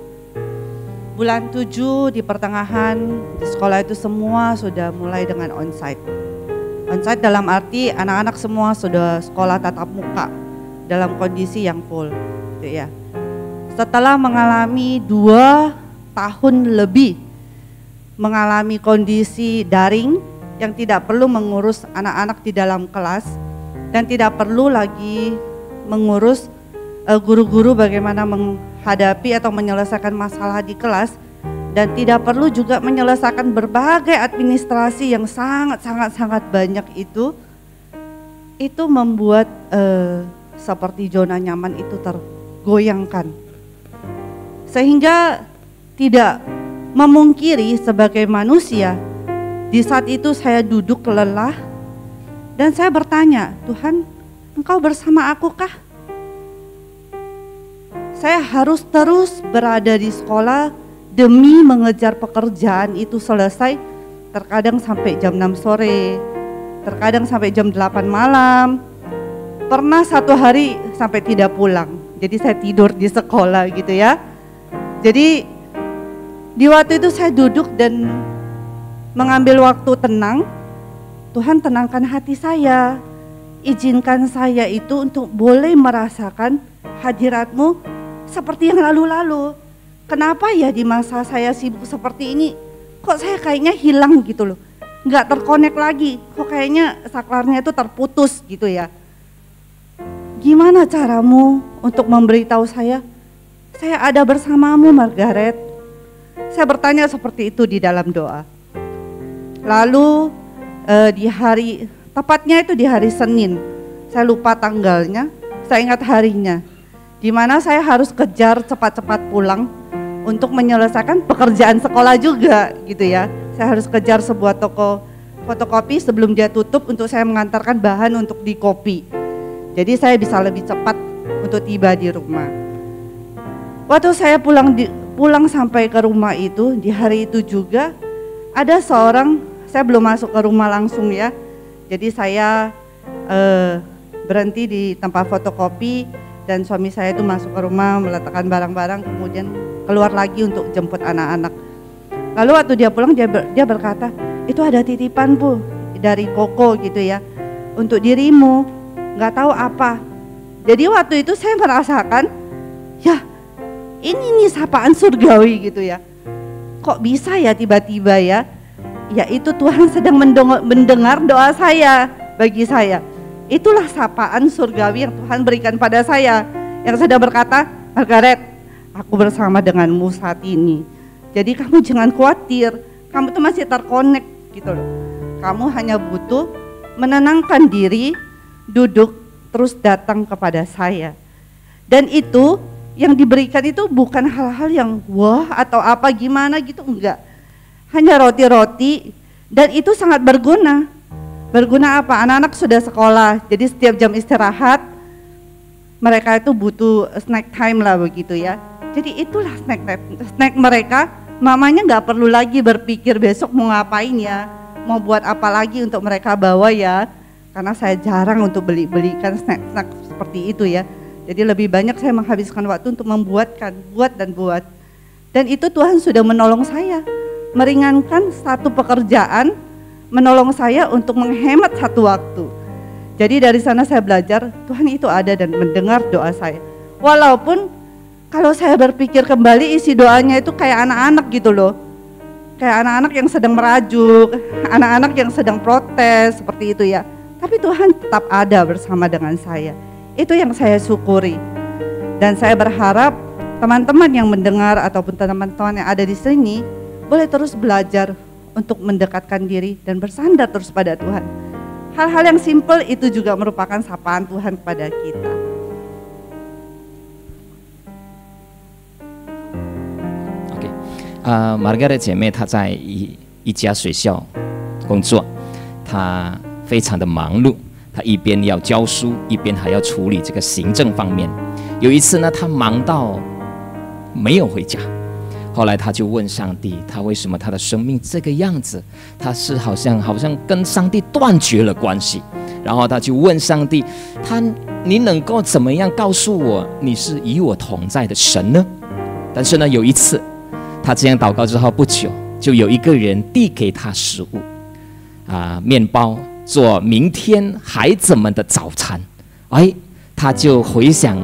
bulan 7 di pertengahan di sekolah itu semua sudah mulai dengan onsite. Onsite dalam arti anak-anak semua sudah sekolah tatap muka dalam kondisi yang full, gitu ya. Setelah mengalami 2 tahun lebih mengalami kondisi daring yang tidak perlu mengurus anak-anak di dalam kelas dan tidak perlu lagi mengurus guru-guru bagaimana menghadapi atau menyelesaikan masalah di kelas dan tidak perlu juga menyelesaikan berbagai administrasi yang sangat banyak itu membuat seperti zona nyaman itu tergoyangkan. Sehingga tidak memungkiri sebagai manusia, di saat itu saya duduk lelah dan saya bertanya, Tuhan, Engkau bersama aku kah? Saya harus terus berada di sekolah demi mengejar pekerjaan itu selesai, terkadang sampai jam 6 sore, terkadang sampai jam 8 malam. Pernah satu hari sampai tidak pulang, jadi saya tidur di sekolah gitu ya. Jadi di waktu itu saya duduk dan mengambil waktu tenang. Tuhan tenangkan hati saya, izinkan saya itu untuk boleh merasakan hadirat-Mu seperti yang lalu-lalu. Kenapa ya di masa saya sibuk seperti ini, kok saya kayaknya hilang gitu loh, nggak terkonek lagi, kok kayaknya saklarnya itu terputus gitu ya. Gimana caramu untuk memberitahu saya ada bersamamu Margaret? Saya bertanya seperti itu di dalam doa. Lalu di hari, tepatnya itu di hari Senin, saya lupa tanggalnya, saya ingat harinya, di mana saya harus kejar cepat-cepat pulang untuk menyelesaikan pekerjaan sekolah juga gitu ya. Saya harus kejar sebuah toko fotokopi sebelum dia tutup untuk saya mengantarkan bahan untuk dikopi. Jadi saya bisa lebih cepat untuk tiba di rumah. Waktu saya pulang sampai ke rumah itu, di hari itu juga ada seorang, saya belum masuk ke rumah langsung ya. Jadi saya berhenti di tempat fotokopi dan suami saya itu masuk ke rumah meletakkan barang-barang, kemudian keluar lagi untuk jemput anak-anak. Lalu waktu dia pulang dia berkata, itu ada titipan Bu dari Koko gitu ya, untuk dirimu, nggak tahu apa. Jadi waktu itu saya merasakan, ya ini nih sapaan surgawi gitu ya. Kok bisa ya tiba-tiba ya? Ya itu Tuhan sedang mendengar doa saya bagi saya. Itulah sapaan surgawi yang Tuhan berikan pada saya, yang sedang berkata, Margaret, aku bersama denganmu saat ini. Jadi kamu jangan khawatir, kamu tuh masih terkonek gitu loh. Kamu hanya butuh menenangkan diri, duduk, terus datang kepada saya. Dan itu yang diberikan itu bukan hal-hal yang wah atau apa gimana gitu, enggak. Hanya roti-roti, dan itu sangat berguna. Berguna apa? Anak-anak sudah sekolah, jadi setiap jam istirahat mereka itu butuh snack time lah begitu ya. Jadi itulah snack mereka. Mamanya nggak perlu lagi berpikir besok mau ngapain ya, mau buat apa lagi untuk mereka bawa ya. Karena saya jarang untuk belikan snack seperti itu ya. Jadi lebih banyak saya menghabiskan waktu untuk buat. Dan itu Tuhan sudah menolong saya, meringankan satu pekerjaan, menolong saya untuk menghemat satu waktu. Jadi dari sana saya belajar, Tuhan itu ada dan mendengar doa saya. Walaupun kalau saya berpikir kembali isi doanya itu kayak anak-anak gitu loh. Kayak anak-anak yang sedang merajuk, anak-anak yang sedang protes seperti itu ya. Tapi Tuhan tetap ada bersama dengan saya. Itu yang saya syukuri. Dan saya berharap teman-teman yang mendengar ataupun teman-teman yang ada di sini boleh terus belajar untuk mendekatkan diri dan bersandar terus pada Tuhan. Hal-hal yang simpel itu juga merupakan sapaan Tuhan kepada kita. Margaret 姐妹她在一家学校工作，她非常的忙碌，她一边要教书，一边还要处理这个行政方面。有一次呢，她忙到没有回家，后来她就问上帝，她为什么她的生命这个样子？她是好像跟上帝断绝了关系。然后她就问上帝，你能够怎么样告诉我你是与我同在的神呢？但是呢，有一次他这样祷告之后不久，就有一个人递给他食物，面包做明天孩子们的早餐。他就回想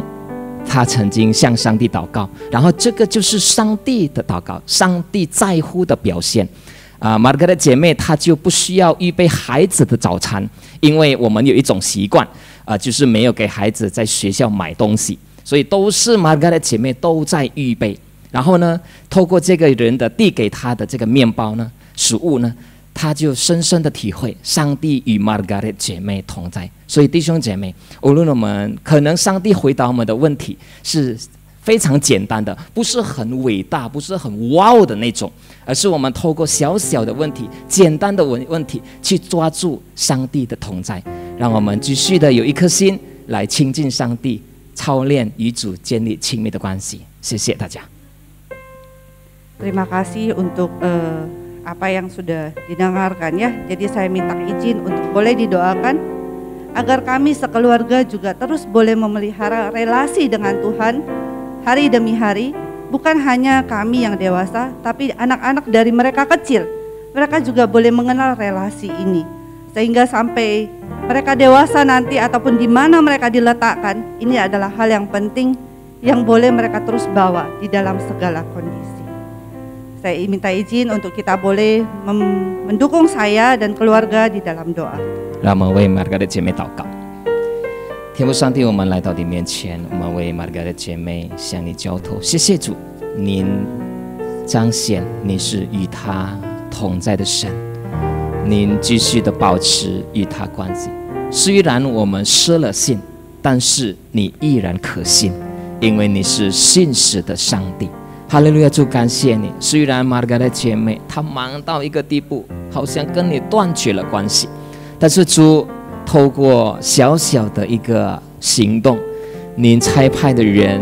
他曾经向上帝祷告，然后这个就是上帝的祷告，上帝在乎的表现。Margaret 姐妹她就不需要预备孩子的早餐，因为我们有一种习惯，就是没有给孩子在学校买东西，所以都是 Margaret 姐妹都在预备。然后呢，透过这个人的递给他的这个面包呢、食物呢，他就深深的体会上帝与 Margaret 姐妹同在。所以弟兄姐妹，无论我们可能上帝回答我们的问题是非常简单的，不是很伟大，不是很wow的那种，而是我们透过小小的问题、简单的问题去抓住上帝的同在，让我们继续的有一颗心来亲近上帝，操练与主建立亲密的关系。谢谢大家。Terima kasih untuk apa yang sudah didengarkan ya. Jadi saya minta izin untuk boleh didoakan agar kami sekeluarga juga terus boleh memelihara relasi dengan Tuhan hari demi hari. Bukan hanya kami yang dewasa, tapi anak-anak dari mereka kecil. Mereka juga boleh mengenal relasi ini. Sehingga sampai mereka dewasa nanti ataupun di mana mereka diletakkan, ini adalah hal yang penting yang boleh mereka terus bawa di dalam segala kondisi. Saya minta izin untuk kita boleh mendukung saya dan keluarga di dalam doa. 让我们为玛格的姐妹祷告。天父上帝，我们来到你面前，我们为玛格的姐妹向你交托。谢谢主，您彰显你是与她同在的神，您继续的保持与她关系。虽然我们失了信，但是你依然可信，因为你是信实的上帝。哈利路亚！主，感谢你。虽然玛格的姐妹她忙到一个地步，好像跟你断绝了关系，但是主透过小小的一个行动，您差派的人，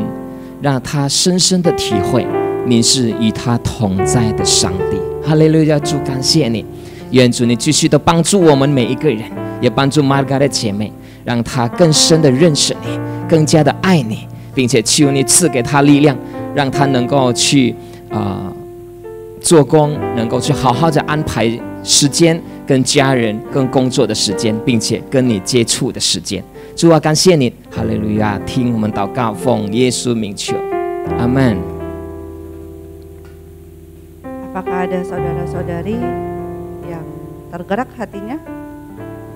让她深深的体会，您是与她同在的上帝。哈利路亚！主，感谢你。愿主你继续的帮助我们每一个人，也帮助玛格的姐妹，让她更深的认识你，更加的爱你，并且求你赐给她力量。让他能够去做工，能够去好好的安排时间，跟家人、跟工作的时间，并且跟你接触的时间。主啊，感谢你，哈利路亚！听我们祷告，奉耶稣名求，阿门。Apakah ada saudara-saudari yang tergerak hatinya?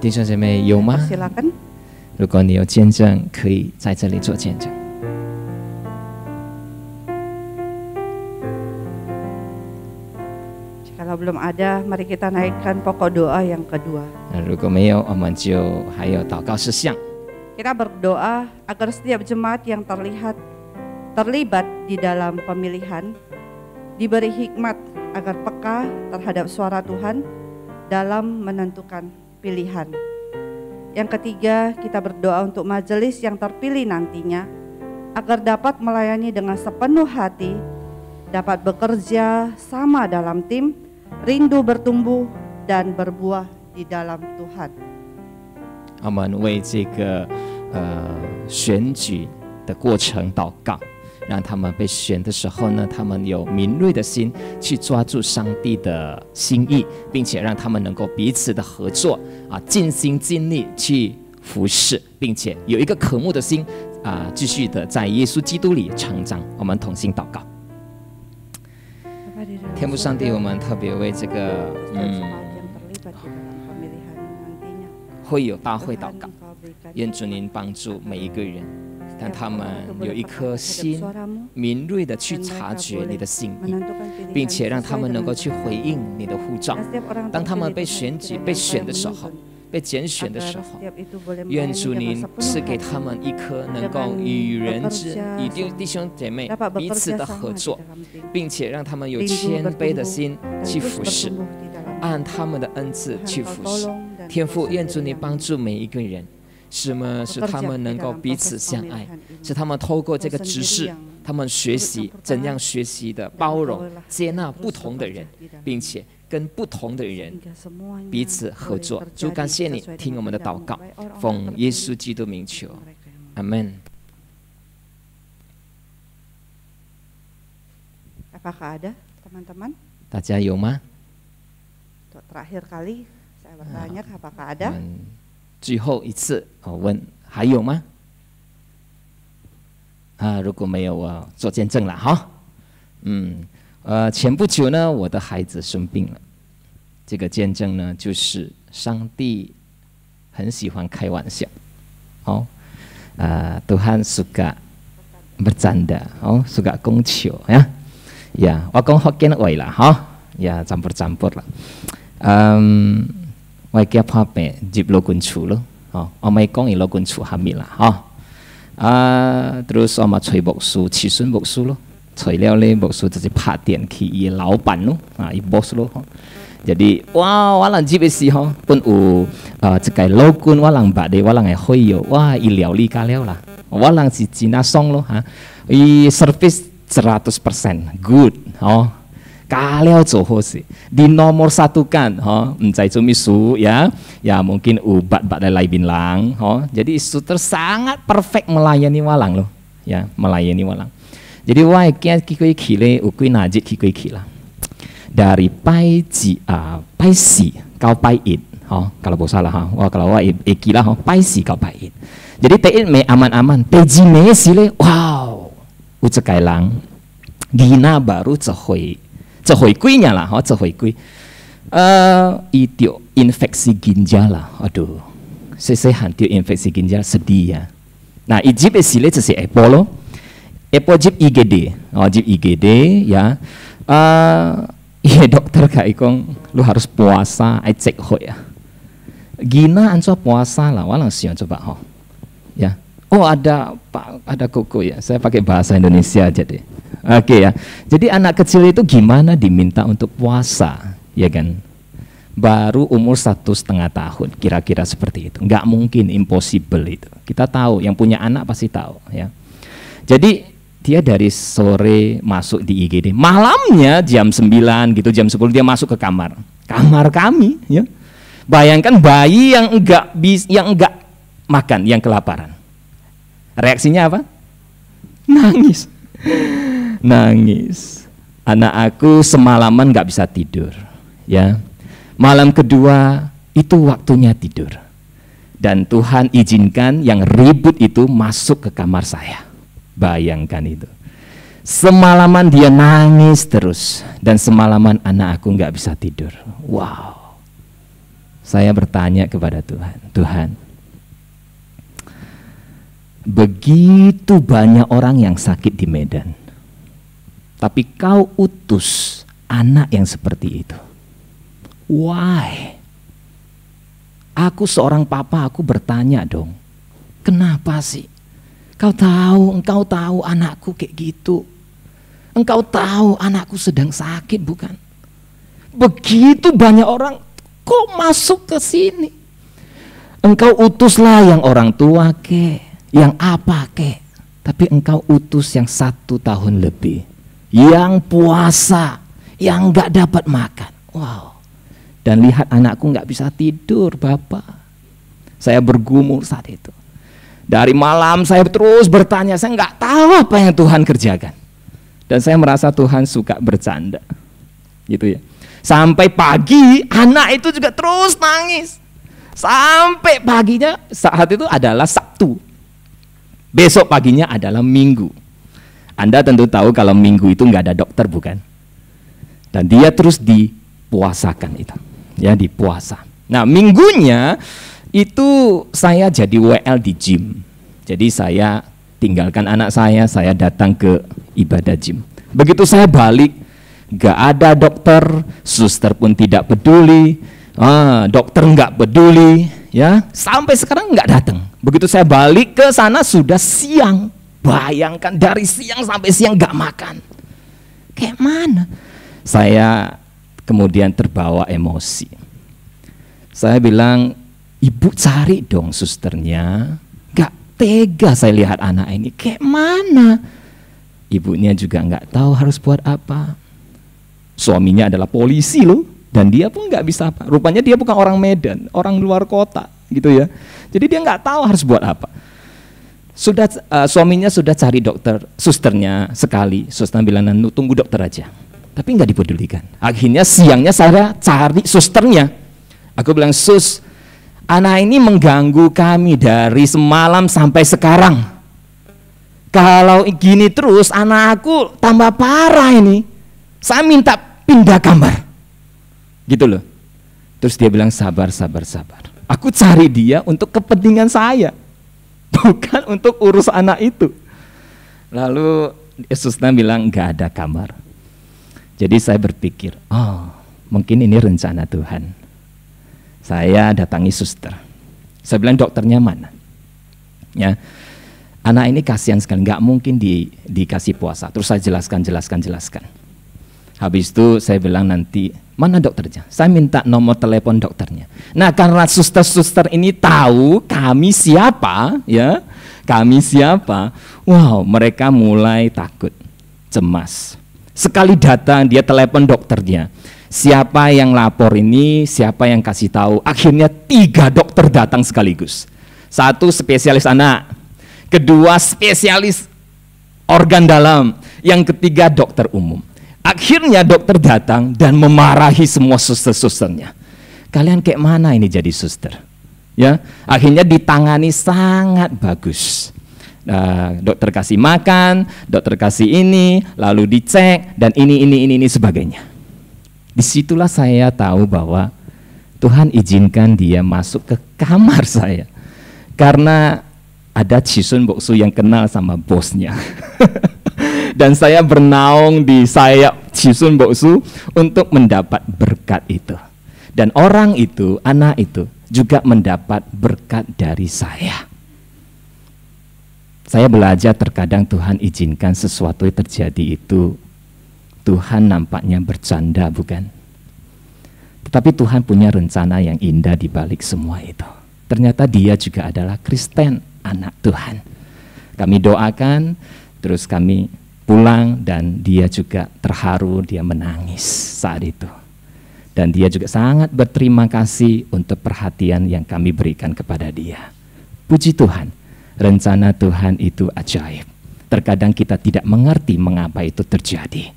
弟兄姐妹有吗？ Silakan. 如果你有见证，可以在这里做见证。 Kalau belum ada, mari kita naikkan pokok doa yang kedua. 如果没有，我们就还有祷告事项。 Kita berdoa agar setiap jemaat yang terlibat di dalam pemilihan diberi hikmat agar peka terhadap suara Tuhan dalam menentukan pilihan. Yang ketiga, kita berdoa untuk majelis yang terpilih nantinya agar dapat melayani dengan sepenuh hati, dapat bekerja sama dalam tim, rindu bertumbuh dan berbuah di dalam Tuhan. 我们为这个选举的过程祷告，让他们被选的时候呢，他们有敏锐的心去抓住上帝的心意，并且让他们能够彼此的合作尽心尽力去服侍，并且有一个渴慕的心继续的在耶稣基督里成长。我们同心祷告。 天父上帝，我们特别为这个会友大会祷告，愿主您帮助每一个人，让他们有一颗心敏锐的去察觉你的心意，并且让他们能够去回应你的呼召。当他们被选的时候，被拣选的时候，愿主您赐给他们一颗能够与弟兄姐妹彼此的合作，并且让他们有谦卑的心去服侍，按他们的恩赐去服侍。天父，愿主你帮助每一个人，使他们能够彼此相爱，使他们透过这个指示，他们学习怎样学习的包容、接纳不同的人，并且 跟不同的人彼此合作。主，感谢你听我们的祷告，奉耶稣基督名求，阿门。 Apakah ada teman-teman? 大家有吗？ Untuk terakhir kali saya bertanya apakah ada? 最后一次我问还有吗？如果没有，我做见证了哈。前不久呢，我的孩子生病了。这个见证呢，就是上帝很喜欢开玩笑，Tuhan suka bercanda, suka kongcio ya. Ya, wakong Hokkien oi lah, ya campur-campur lah. Wai kia pape jip lo kuncu lo, omai kong ilo kuncu hamil lah, terus oma cui boksu, cisun boksu lo. 材料咧，牧師就是拍電去伊老闆咯，伊 boss 咯。jadi 哇，我人接嘅時候，本有這個老官，我人白的，我人係可以哇，伊料理加料啦，我人是真啊爽咯嚇，伊 service 100% good， kalau Zohose dinomor satukan, mencai cumi su ya mungkin ubat badalai binlang, jadi suster sangat perfect melayani walang loh, ya melayani walang. Jadi wah kikoi kile ukui najit kikoi kila dari pai si kau pai it, kalau bos salah kalau wah kila pai si kau pai it. Jadi teit me aman-aman, teji me sile wow, ucekai lang, gina baru cehoi kuinya lah, cehoi kui, itu infeksi ginjal lah, aduh, sesehan itu infeksi ginjal sedih ya. Nah ijib sile cesi epolo, jib IGD, jib IGD ya, iya dokter kak ikong, lu harus puasa, cek ho ya, gina anso puasa lah, walang sion coba ya. Oh ada koko ya, saya pakai bahasa Indonesia aja deh. Oke ya, jadi anak kecil itu gimana diminta untuk puasa, ya kan? Baru umur 1,5 tahun, kira-kira seperti itu. Nggak mungkin, impossible itu. Kita tahu, yang punya anak pasti tahu ya. Jadi dia dari sore masuk di IGD, malamnya jam 9 gitu, jam 10 dia masuk ke kamar kami ya. Bayangkan bayi yang enggak makan, yang kelaparan. Reaksinya apa? Nangis. Anak aku semalaman nggak bisa tidur, ya. Malam kedua itu waktunya tidur, dan Tuhan izinkan yang ribut itu masuk ke kamar saya. Bayangkan itu. Semalaman dia nangis terus, dan semalaman anak aku nggak bisa tidur. Wow. Saya bertanya kepada Tuhan, begitu banyak orang yang sakit di Medan, tapi kau utus anak yang seperti itu. Why? Aku seorang papa, aku bertanya dong, kenapa sih? Engkau tahu anakku kayak gitu. Engkau tahu anakku sedang sakit, bukan? Begitu banyak orang kok masuk ke sini. Engkau utuslah yang orang tua yang apa tapi engkau utus yang 1 tahun lebih, yang puasa, yang nggak dapat makan. Wow. Dan lihat anakku nggak bisa tidur, Bapak. Saya bergumul saat itu. Dari malam saya terus bertanya, saya nggak tahu apa yang Tuhan kerjakan. Dan saya merasa Tuhan suka bercanda, gitu ya. Sampai pagi anak itu juga terus nangis. Sampai paginya, saat itu adalah Sabtu. Besok paginya adalah Minggu. Anda tentu tahu kalau Minggu itu nggak ada dokter, bukan? Dan dia terus dipuasakan itu, ya dipuasa. Nah minggunya itu saya jadi WL di gym. Jadi saya tinggalkan anak saya datang ke ibadah gym. Begitu saya balik, nggak ada dokter, suster pun tidak peduli, dokter nggak peduli, ya sampai sekarang nggak datang. Begitu saya balik ke sana sudah siang. Bayangkan dari siang sampai siang nggak makan. Kayak mana? Saya kemudian terbawa emosi. Saya bilang, ibu cari dong susternya. Nggak tega saya lihat anak ini. Kayak mana? Ibunya juga nggak tahu harus buat apa. Suaminya adalah polisi loh, dan dia pun nggak bisa apa. Rupanya dia bukan orang Medan, orang luar kota, gitu ya. Jadi dia nggak tahu harus buat apa. Suaminya sudah cari dokter, susternya sekali, suster bilang tunggu dokter aja, tapi nggak dipedulikan. Akhirnya siangnya saya cari susternya. Aku bilang, sus, anak ini mengganggu kami dari semalam sampai sekarang. Kalau gini terus anak aku tambah parah ini. Saya minta pindah kamar, gitu loh. Terus dia bilang sabar. Aku cari dia untuk kepentingan saya, bukan untuk urus anak itu. Lalu Yesusnya bilang nggak ada kamar. Jadi saya berpikir, mungkin ini rencana Tuhan. Saya datangi suster. Saya bilang dokternya mana? Ya, anak ini kasihan sekali, nggak mungkin dikasih puasa. Terus saya jelaskan. Habis itu saya bilang nanti mana dokternya? Saya minta nomor telepon dokternya. Nah karena suster-suster ini tahu kami siapa, wow, mereka mulai takut, cemas. Sekali datang dia telepon dokternya. Siapa yang lapor ini, siapa yang kasih tahu. Akhirnya 3 dokter datang sekaligus. 1 spesialis anak, kedua spesialis organ dalam, yang ketiga dokter umum. Akhirnya dokter datang dan memarahi semua suster-susternya. Kalian kayak mana ini jadi suster? Ya, akhirnya ditangani sangat bagus. Dokter kasih makan, dokter kasih ini, lalu dicek dan ini sebagainya. Disitulah saya tahu bahwa Tuhan izinkan dia masuk ke kamar saya karena ada Cisun Boksu yang kenal sama bosnya. Dan saya bernaung di sayap Cisun Boksu untuk mendapat berkat itu. Dan orang itu, anak itu juga mendapat berkat dari saya. Saya belajar terkadang Tuhan izinkan sesuatu yang terjadi itu, Tuhan nampaknya bercanda, bukan? Tetapi Tuhan punya rencana yang indah di balik semua itu. Ternyata dia juga adalah Kristen, anak Tuhan. Kami doakan, terus kami pulang dan dia juga terharu, dia menangis saat itu. Dan dia juga sangat berterima kasih untuk perhatian yang kami berikan kepada dia. Puji Tuhan, rencana Tuhan itu ajaib. Terkadang kita tidak mengerti mengapa itu terjadi.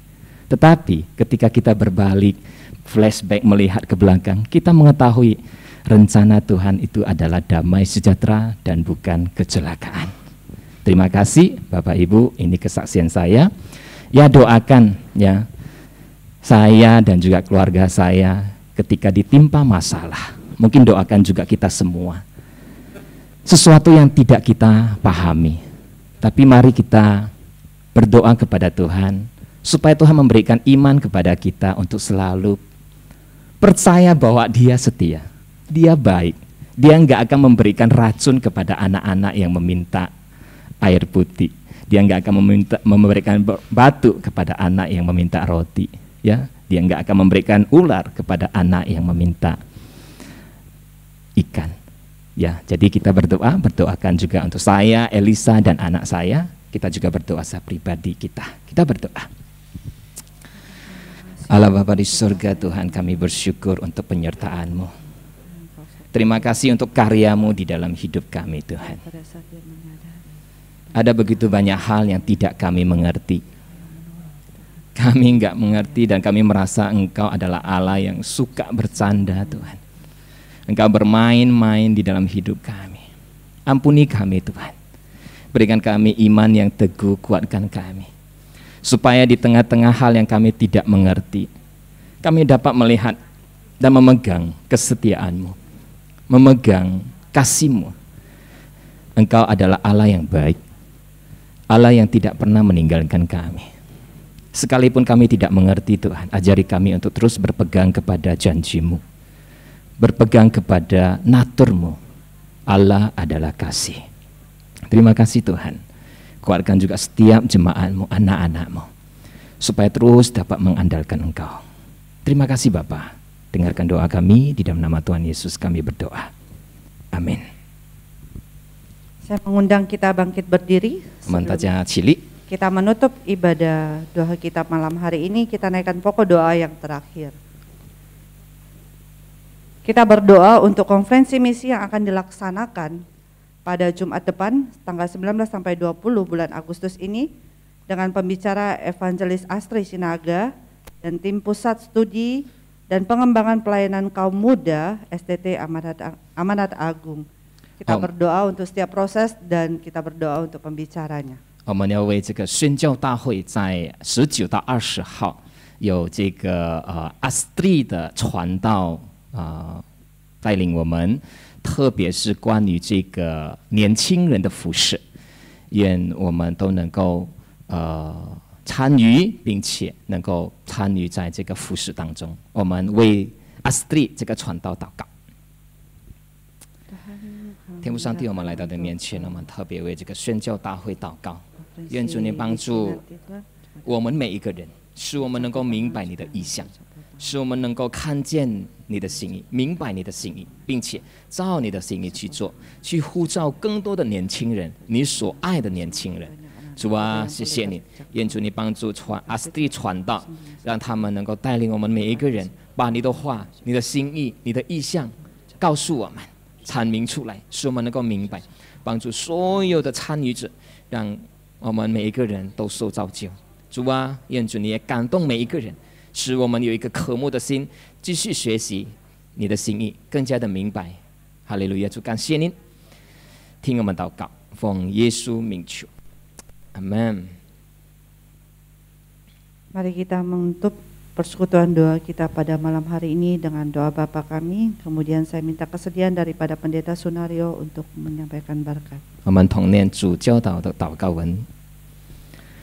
Tetapi ketika kita berbalik, flashback melihat ke belakang, kita mengetahui rencana Tuhan itu adalah damai sejahtera dan bukan kecelakaan. Terima kasih Bapak Ibu, ini kesaksian saya. Ya, doakan ya saya dan juga keluarga saya ketika ditimpa masalah. Mungkin doakan juga kita semua. Sesuatu yang tidak kita pahami, tapi mari kita berdoa kepada Tuhan supaya Tuhan memberikan iman kepada kita untuk selalu percaya bahwa Dia setia, Dia baik, Dia nggak akan memberikan racun kepada anak-anak yang meminta air putih, Dia nggak akan memberikan batu kepada anak yang meminta roti, ya, Dia nggak akan memberikan ular kepada anak yang meminta ikan, ya. Jadi kita berdoakan juga untuk saya, Elisa dan anak saya. Kita juga berdoa secara pribadi kita berdoa. Allah Bapa di surga, Tuhan, kami bersyukur untuk penyertaan-Mu. Terima kasih untuk karya-Mu di dalam hidup kami, Tuhan. Ada begitu banyak hal yang tidak kami mengerti. Kami enggak mengerti dan kami merasa Engkau adalah Allah yang suka bercanda, Tuhan. Engkau bermain-main di dalam hidup kami. Ampuni kami, Tuhan. Berikan kami iman yang teguh, kuatkan kami. Supaya di tengah-tengah hal yang kami tidak mengerti, kami dapat melihat dan memegang kesetiaan-Mu, memegang kasih-Mu. Engkau adalah Allah yang baik, Allah yang tidak pernah meninggalkan kami. Sekalipun kami tidak mengerti, Tuhan, ajari kami untuk terus berpegang kepada janji-Mu, berpegang kepada natur-Mu. Allah adalah kasih. Terima kasih Tuhan. Kuatkan juga setiap jemaat-Mu, anak-anak-Mu, supaya terus dapat mengandalkan Engkau. Terima kasih Bapa. Dengarkan doa kami, di dalam nama Tuhan Yesus kami berdoa. Amin. Saya mengundang kita bangkit berdiri. Mantaja Cili. Kita menutup ibadah doa kita malam hari ini, kita naikkan pokok doa yang terakhir. Kita berdoa untuk konferensi misi yang akan dilaksanakan pada Jumat depan, tanggal 19 sampai 20 bulan Agustus ini, dengan pembicara Evangelis Astri Sinaga dan tim Pusat Studi dan Pengembangan Pelayanan Kaum Muda STT Amanat Agung. Kita berdoa untuk setiap proses dan kita berdoa untuk pembicaranya. 我们要为这个宣教大会在19到20号有这个阿斯蒂的传道带领我们，特别是关于这个年轻人的服事，愿我们都能够参与，并且能够参与在这个服事当中。我们为阿斯蒂这个传道祷告。天父上帝，我们来到你面前，我们特别为这个宣教大会祷告。愿主你帮助我们每一个人，使我们能够明白你的意向，使我们能够看见你的心意，明白你的心意，并且照你的心意去做，去呼召更多的年轻人，你所爱的年轻人，主啊，谢谢你，愿主你帮助阿斯蒂传道，让他们能够带领我们每一个人，把你的话、你的心意、你的意向告诉我们，阐明出来，使我们能够明白，帮助所有的参与者，让我们每一个人都受造就。主啊，愿主你也感动每一个人，使我们有一个渴慕的心，继续学习你的心意，更加的明白。哈利路亚！主感谢您，听我们祷告，奉耶稣名求，阿门。 Mari kita menutup persekutuan doa kita pada malam hari ini dengan doa Bapa kami. Kemudian saya minta kesediaan daripada Pendeta Sunario untuk menyampaikan berkat. 我们同念主教导的祷告文。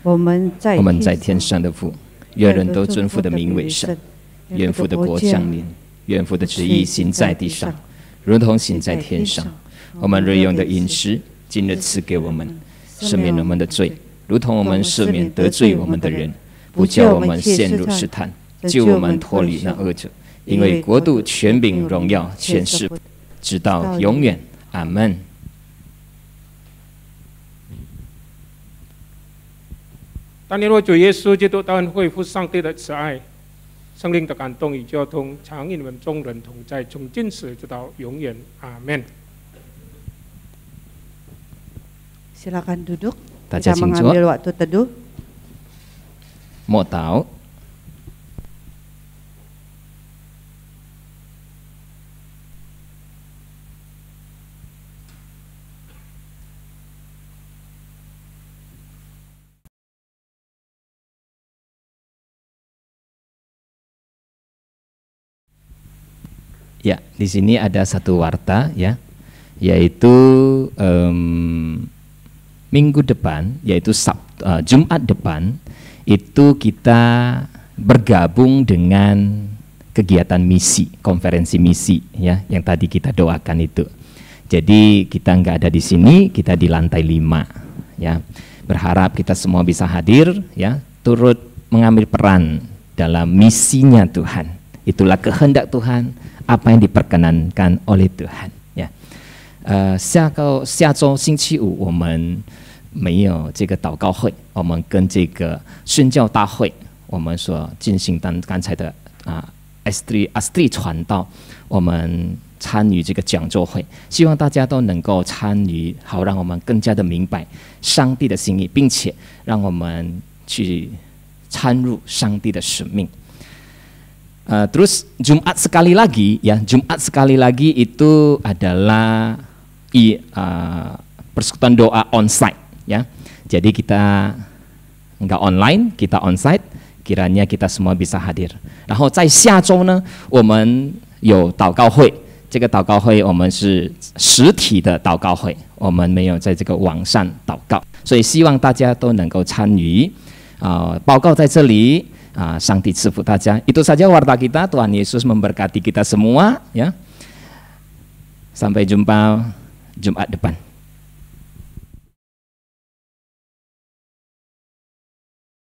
我们在天上的父，愿人都尊父的名为圣，愿父的国降临，愿父的旨意行在地上，如同行在天上。我们日用的饮食，今日赐给我们，赦免我们的罪，如同我们赦免得罪我们的人，不叫我们陷入试探，救我们脱离那恶者。因为国度、权柄、荣耀，全是直到永远。阿门。 当年我主耶稣基督当恢复上帝的慈爱、圣灵的感动与交通，常与你们众人同在，从今时直到永远。阿门。 Silakan duduk. 大家 Kita 请坐。 mengambil waktu teduh. 默祷。 Ya, di sini ada satu warta ya, yaitu minggu depan, yaitu Jumat depan, itu kita bergabung dengan kegiatan misi, konferensi misi ya, yang tadi kita doakan itu. Jadi kita nggak ada di sini, kita di lantai 5 ya. Berharap kita semua bisa hadir ya, turut mengambil peran dalam misinya Tuhan. Itulah kehendak Tuhan, apa yang diperkenankan oleh Tuhan呀。下周星期五我们没有这个祷告会，我们跟这个宣教大会，我们所进行刚才的阿斯蒂传道，我们参与这个讲座会，希望大家都能够参与，好让我们更加的明白上帝的心意，并且让我们去参入上帝的使命。 Terus Jumat sekali lagi ya, Jumat sekali lagi itu adalah persekutuan doa onsite ya. Jadi kita nggak online, kita onsite. Kiranya kita semua bisa hadir. 然后在下周呢，我们有祷告会。这个祷告会我们是实体的祷告会，我们没有在这个网上祷告，所以希望大家都能够参与。报告在这里。 Sangti赐福大家. Itu saja warta kita. Tuhan Yesus memberkati kita semua ya. Sampai jumpa Jumat depan.